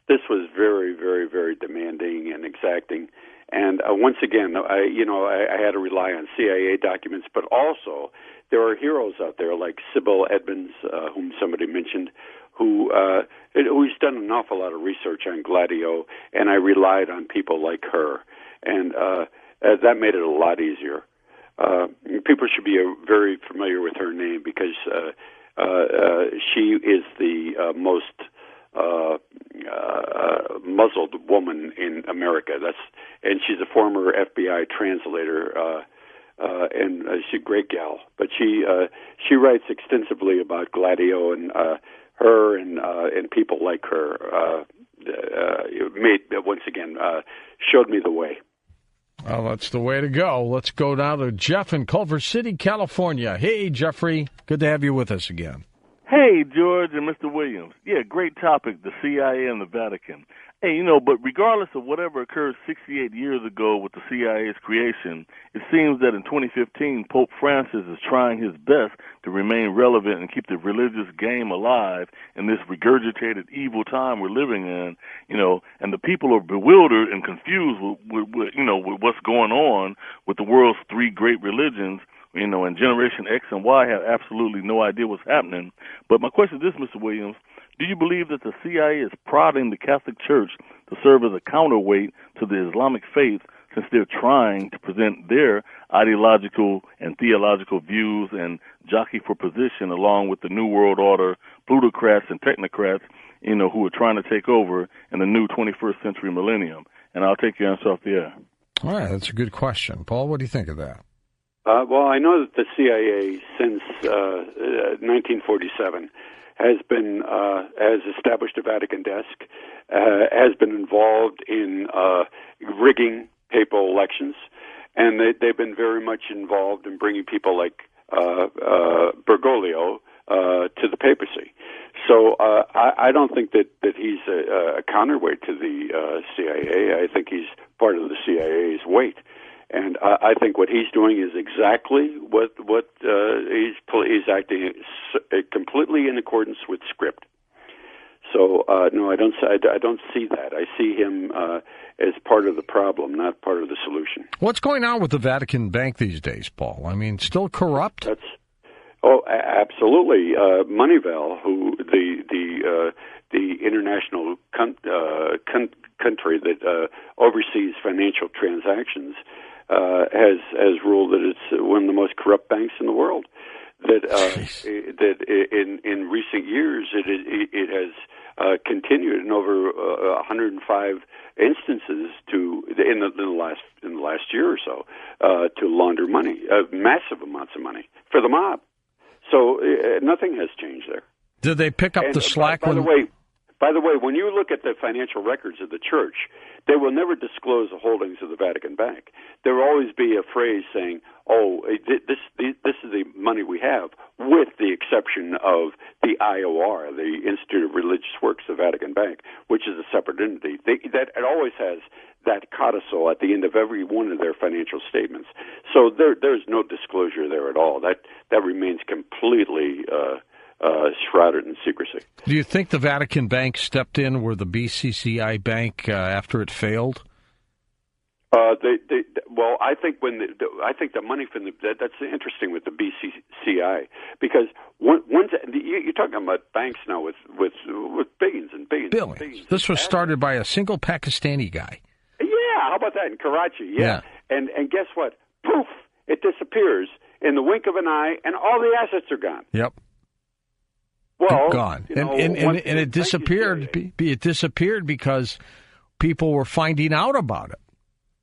This was very, very, very demanding and exacting. And once again, I had to rely on CIA documents, but also there are heroes out there like Sybil Edmonds, whom somebody mentioned, who's done an awful lot of research on Gladio, and I relied on people like her, and that made it a lot easier. People should be very familiar with her name because she is the most muzzled woman in America. And she's a former FBI translator, and she's a great gal. But she writes extensively about Gladio, and her and people like her showed me the way. Well, that's the way to go. Let's go now to Jeff in Culver City, California. Hey, Jeffrey. Good to have you with us again. Hey, George and Mr. Williams. Yeah, great topic, the CIA and the Vatican. Hey, but regardless of whatever occurred 68 years ago with the CIA's creation, it seems that in 2015, Pope Francis is trying his best to remain relevant and keep the religious game alive in this regurgitated evil time we're living in, and the people are bewildered and confused with what's going on with the world's three great religions. And Generation X and Y have absolutely no idea what's happening. But my question is this, Mr. Williams. Do you believe that the CIA is prodding the Catholic Church to serve as a counterweight to the Islamic faith since they're trying to present their ideological and theological views and jockey for position along with the New World Order, plutocrats and technocrats, who are trying to take over in the new 21st century millennium? And I'll take your answer off the air. All right, that's a good question. Paul, what do you think of that? Well, I know that the CIA since 1947 has established a Vatican desk, has been involved in rigging papal elections, and they've been very much involved in bringing people like Bergoglio to the papacy. So I don't think that he's a counterweight to the CIA. I think he's part of the CIA's weight. And I think what he's doing is exactly what he's acting completely in accordance with script. So no, I don't see that. I see him as part of the problem, not part of the solution. What's going on with the Vatican Bank these days, Paul? I mean, still corrupt? Absolutely. Moneyval, who the international country that oversees financial transactions, has ruled that it's one of the most corrupt banks in the world. That in recent years it has continued in over 105 instances in the last year or so to launder money, massive amounts of money for the mob. So nothing has changed there. Did they pick up the slack? By the way, when you look at the financial records of the church, they will never disclose the holdings of the Vatican Bank. There will always be a phrase saying, this is the money we have, with the exception of the IOR, the Institute of Religious Works, the Vatican Bank, which is a separate entity. It always has that codicil at the end of every one of their financial statements. So there's no disclosure there at all. That remains completely shrouded in secrecy. Do you think the Vatican Bank stepped in where the BCCI Bank after it failed? Well, I think the money from that's interesting with the BCCI, because once you're talking about banks now with billions and billions. Billions. And billions. This was started by a single Pakistani guy. Yeah, how about that in Karachi? Yeah. And guess what? Poof! It disappears in the wink of an eye, and all the assets are gone. Yep. Well, gone, and it disappeared. It disappeared because people were finding out about it.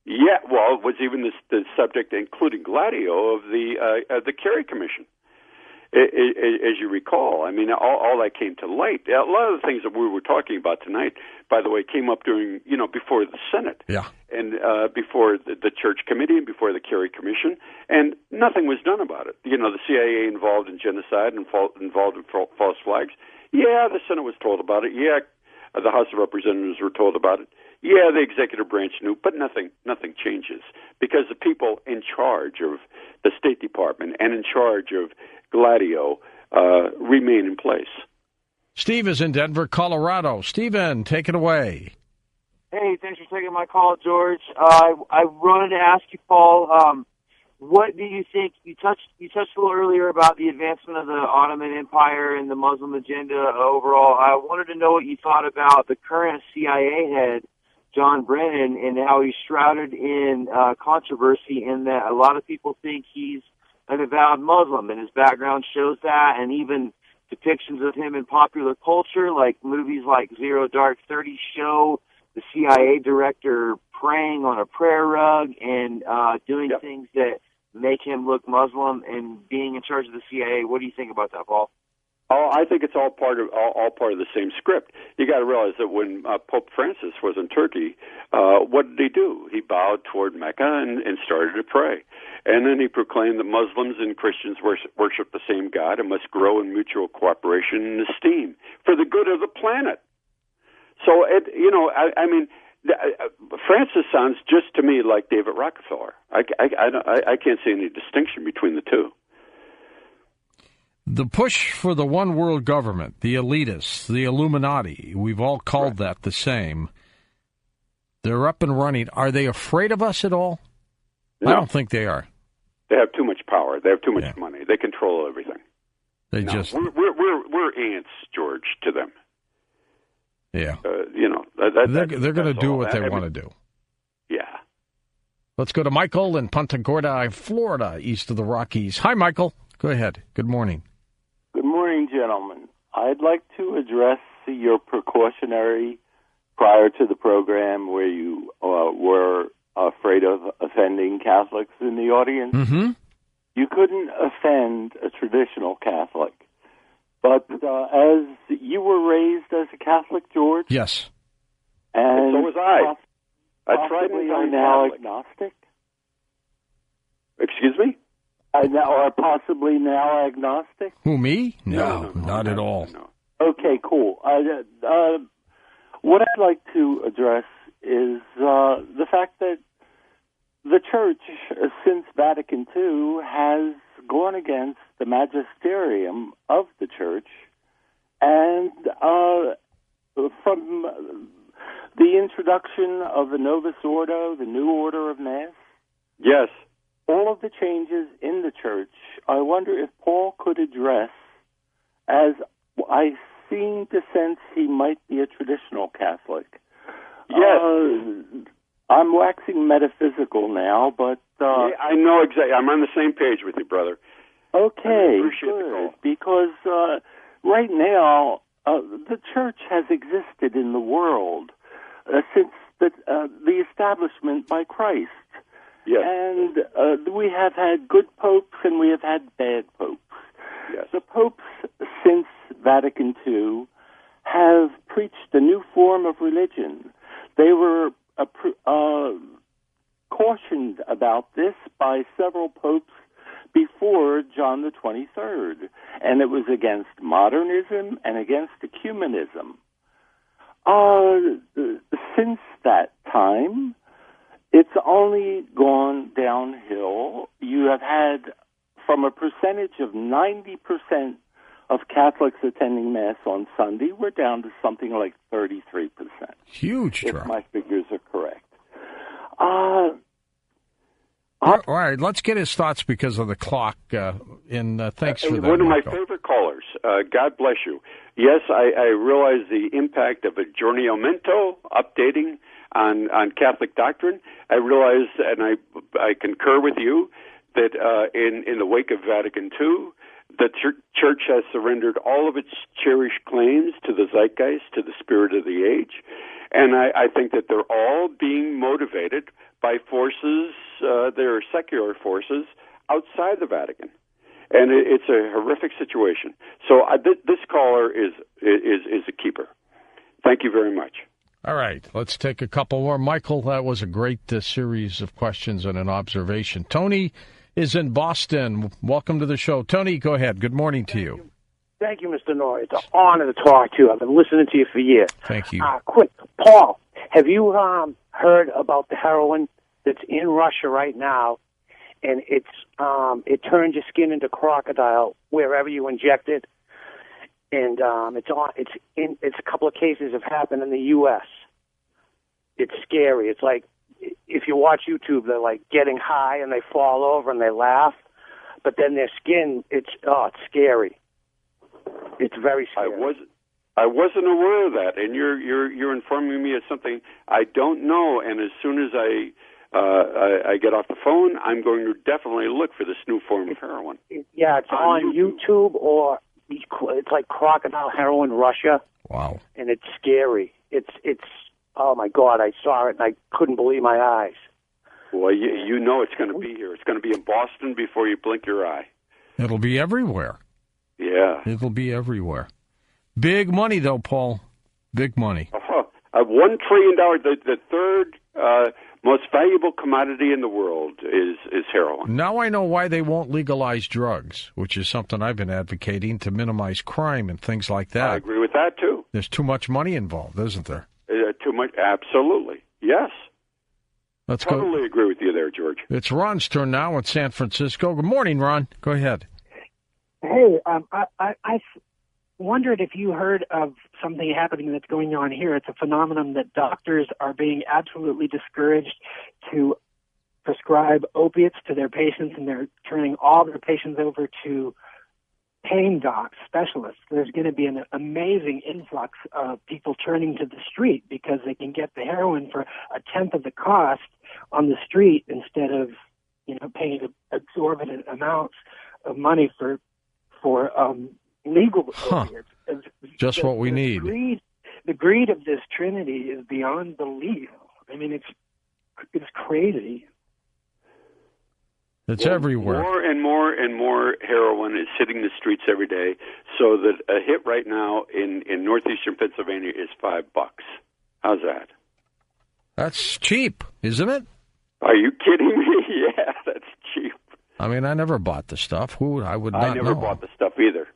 Yeah, well, it was even the subject, including Gladio, of the Kerry Commission. as you recall, I mean, all that came to light. A lot of the things that we were talking about tonight, by the way, came up during, before the Senate. Yeah. And before the Church Committee and before the Kerry Commission, and nothing was done about it. The CIA involved in genocide and involved in false flags. Yeah, the Senate was told about it. Yeah, the House of Representatives were told about it. Yeah, the executive branch knew, but nothing changes because the people in charge of the State Department and in charge of Gladio remain in place. Steve is in Denver, Colorado. Stephen, take it away. Hey, thanks for taking my call, George. I wanted to ask you, Paul, what do you think? You touched a little earlier about the advancement of the Ottoman Empire and the Muslim agenda overall. I wanted to know what you thought about the current CIA head, John Brennan, and how he's shrouded in controversy in that a lot of people think he's an avowed Muslim, and his background shows that, and even depictions of him in popular culture, like movies like Zero Dark 30 show the CIA director praying on a prayer rug and doing things that make him look Muslim and being in charge of the CIA. What do you think about that, Paul? Oh, I think it's all part of the same script. You got to realize that when Pope Francis was in Turkey, what did he do? He bowed toward Mecca and started to pray, and then he proclaimed that Muslims and Christians worship the same God and must grow in mutual cooperation and esteem for the good of the planet. So, I mean, Francis sounds just to me like David Rockefeller. I can't see any distinction between the two. The push for the one world government, the elitists, the Illuminati, we've all called that the same. They're up and running. Are they afraid of us at all? No. I don't think they are. They have too much power. They have too much money. They control everything. We're ants, George, to them. Yeah. They're going to do what they want to do. Yeah. Let's go to Michael in Punta Gorda, Florida, east of the Rockies. Hi, Michael. Go ahead. Good morning. Good morning, gentlemen. I'd like to address your precautionary prior to the program where you were afraid of offending Catholics in the audience. Mm-hmm. You couldn't offend a traditional Catholic. But as you were raised as a Catholic, George? Yes. And so was I. Possibly are now agnostic? Excuse me? Or possibly now agnostic? Who, me? No, not at all. No. Okay, cool. What I'd like to address is the fact that the Church, since Vatican II, has gone against the magisterium of the Church, and from the introduction of the Novus Ordo, the New Order of Mass, yes, all of the changes in the Church, I wonder if Paul could address, as I seem to sense he might be a traditional Catholic. Yes. I'm waxing metaphysical now, but... I know exactly. I'm on the same page with you, brother. Okay, good. Because right now, the Church has existed in the world since the establishment by Christ. Yes. And we have had good popes and we have had bad popes. Yes. The popes, since Vatican II, have preached a new form of religion. They were cautioned about this by several popes before John the 23rd, and it was against modernism and against ecumenism. Since that time, it's only gone downhill. You have had, from a percentage of 90% of Catholics attending Mass on Sunday, we're down to something like 33%. Huge drop. If my figures are correct. All right, let's get his thoughts because of the clock. Thanks for that. One of my Michael. favorite callers. God bless you. Yes, I realize the impact of aggiornamento, updating on Catholic doctrine. I realize, and I concur with you, that in the wake of Vatican II, the Church has surrendered all of its cherished claims to the zeitgeist, to the spirit of the age, and I think that they're all being motivated by forces, there are secular forces outside the Vatican. and it's a horrific situation. So this caller is a keeper. Thank you very much. All right, let's take a couple more. Michael, that was a great series of questions and an observation. Tony is in Boston. Welcome to the show. Tony, go ahead. Good morning to you. Thank you, Mr. Noor. It's an honor to talk to you. I've been listening to you for years. Thank you. Quick, Paul, have you heard about the heroin that's in Russia right now? And it turns your skin into crocodile wherever you inject it. And it's a couple of cases have happened in the U.S. It's scary. It's like if you watch YouTube, they're like getting high and they fall over and they laugh, but then their skin, it's scary. It's very scary. I wasn't aware of that, and you're informing me of something I don't know. And as soon as I get off the phone, I'm going to definitely look for this new form of heroin. Yeah, it's on YouTube, or it's like Crocodile Heroin Russia. Wow. And it's scary. It's oh my God, I saw it and I couldn't believe my eyes. Well, you know it's going to be here. It's going to be in Boston before you blink your eye. It'll be everywhere. Yeah. It'll be everywhere. Big money, though, Paul. Big money. $1 trillion. The third most valuable commodity in the world is heroin. Now I know why they won't legalize drugs, which is something I've been advocating to minimize crime and things like that. I agree with that, too. There's too much money involved, isn't there? Too much? Absolutely. Yes. Let's totally agree with you there, George. It's Ron's turn now in San Francisco. Good morning, Ron. Go ahead. Hey, I wondered if you heard of something happening that's going on here. It's a phenomenon that doctors are being absolutely discouraged to prescribe opiates to their patients, and they're turning all their patients over to pain docs, specialists. There's going to be an amazing influx of people turning to the street because they can get the heroin for a tenth of the cost on the street instead of, paying exorbitant amounts of money for legal opiates. Just what we need. The greed of this trinity is beyond belief. I mean, it's crazy. It's everywhere. More and more heroin is hitting the streets every day, so that a hit right now in northeastern Pennsylvania is $5. How's that? That's cheap, isn't it? Are you kidding me? Yeah, that's cheap. I mean, I never bought the stuff. I would not know. I never bought the stuff either.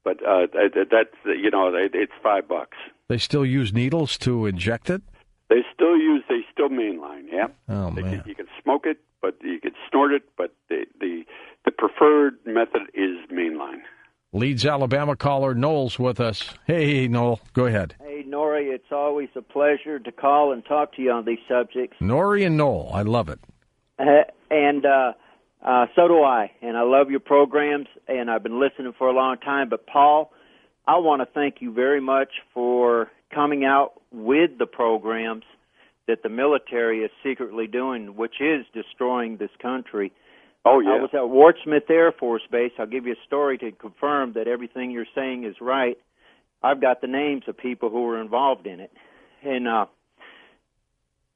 But that's it's $5. They still use needles to inject it? They still mainline, yeah. Oh, man. You can smoke it, but you can snort it, but the preferred method is mainline. Leeds, Alabama caller Noel's with us. Hey, Noel, go ahead. Hey, Nori, it's always a pleasure to call and talk to you on these subjects. Nori and Noel, I love it. And so do I, and I love your programs, and I've been listening for a long time. But, Paul, I want to thank you very much for coming out with the programs that the military is secretly doing, which is destroying this country. Oh, yeah. I was at Ward Smith Air Force Base. I'll give you a story to confirm that everything you're saying is right. I've got the names of people who were involved in it. And I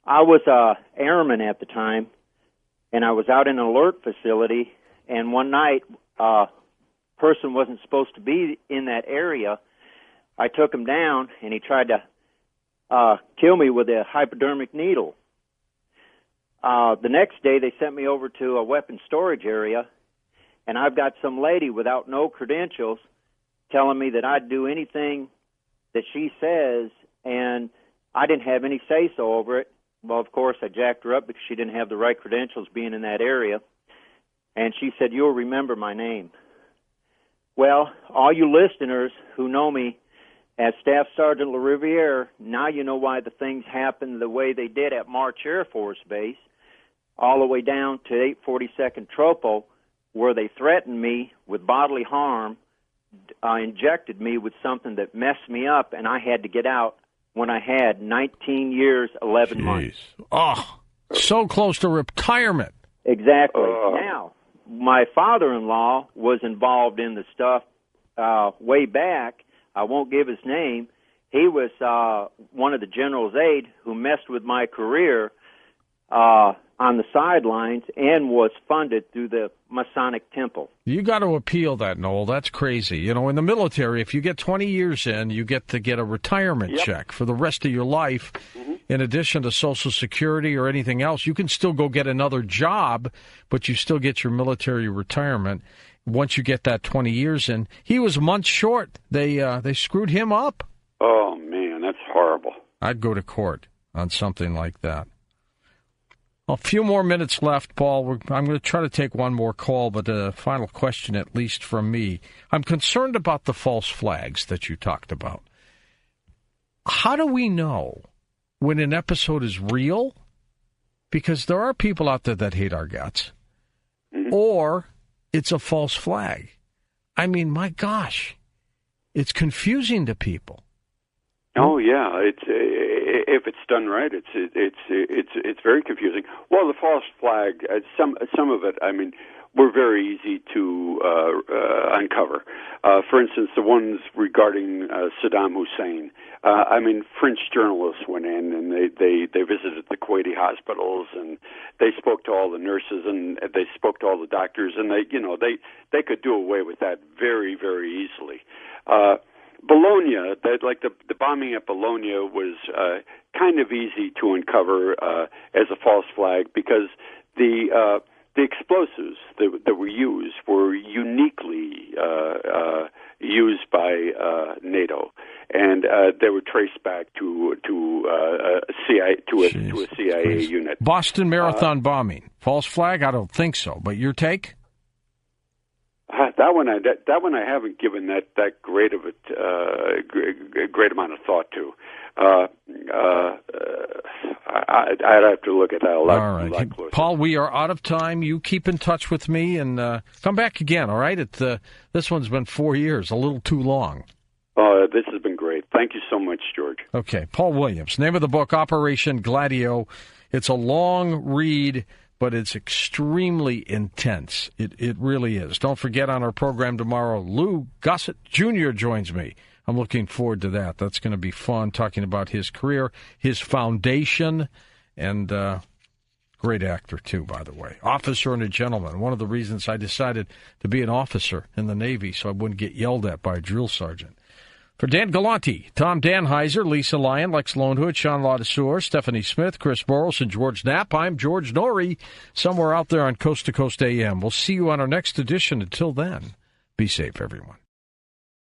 was a airman at the time, and I was out in an alert facility, and one night a person wasn't supposed to be in that area. I took him down, and he tried to kill me with a hypodermic needle. The next day, they sent me over to a weapons storage area, and I've got some lady without no credentials telling me that I'd do anything that she says, and I didn't have any say-so over it. Well, of course, I jacked her up because she didn't have the right credentials being in that area, and she said, "You'll remember my name." Well, all you listeners who know me as Staff Sergeant LaRiviere, now you know why the things happened the way they did at March Air Force Base, all the way down to 842nd Tropo, where they threatened me with bodily harm, injected me with something that messed me up, and I had to get out when I had 19 years, 11 months. Oh, so close to retirement. Exactly. Now, my father-in-law was involved in the stuff way back. I won't give his name. He was one of the general's aide who messed with my career. on the sidelines and was funded through the Masonic Temple. You got to appeal that, Noel. That's crazy. You know, in the military, if you get 20 years in, you get to get a retirement check for the rest of your life. In addition to Social Security or anything else, you can still go get another job, but you still get your military retirement once you get that 20 years in. He was months short. They screwed him up. Oh, man, that's horrible. I'd go to court on something like that. A few more minutes left, Paul. I'm going to try to take one more call, but a final question, at least from me. I'm concerned about the false flags that you talked about. How do we know when an episode is real? Because there are people out there that hate our guts. Or it's a false flag. I mean, my gosh, it's confusing to people. Oh yeah, it's if it's done right, it's very confusing. Well, the false flag, some of it, I mean, were very easy to uncover. For instance, the ones regarding Saddam Hussein. I mean, French journalists went in and they visited the Kuwaiti hospitals, and they spoke to all the nurses, and they spoke to all the doctors, and they could do away with that very, very easily. Bologna, the bombing at Bologna was kind of easy to uncover as a false flag because the explosives that were used were uniquely used by NATO, and they were traced back to a CIA unit. Boston Marathon bombing, false flag? I don't think so. But your take? That one I haven't given that great of great amount of thought to. I'd have to look at that a lot. All right, a lot closer. Paul, we are out of time. You keep in touch with me and come back again. All right, this one's been 4 years, a little too long. This has been great. Thank you so much, George. Okay, Paul Williams. Name of the book, Operation Gladio. It's a long read, but it's extremely intense. It really is. Don't forget, on our program tomorrow, Lou Gossett Jr. joins me. I'm looking forward to that. That's going to be fun, talking about his career, his foundation, and great actor, too, by the way. Officer and a gentleman. One of the reasons I decided to be an officer in the Navy so I wouldn't get yelled at by a drill sergeant. For Dan Galante, Tom Danheiser, Lisa Lyon, Lex Lonehood, Sean Ladesseur, Stephanie Smith, Chris Boros, and George Knapp, I'm George Norrie, somewhere out there on Coast to Coast AM. We'll see you on our next edition. Until then, be safe, everyone.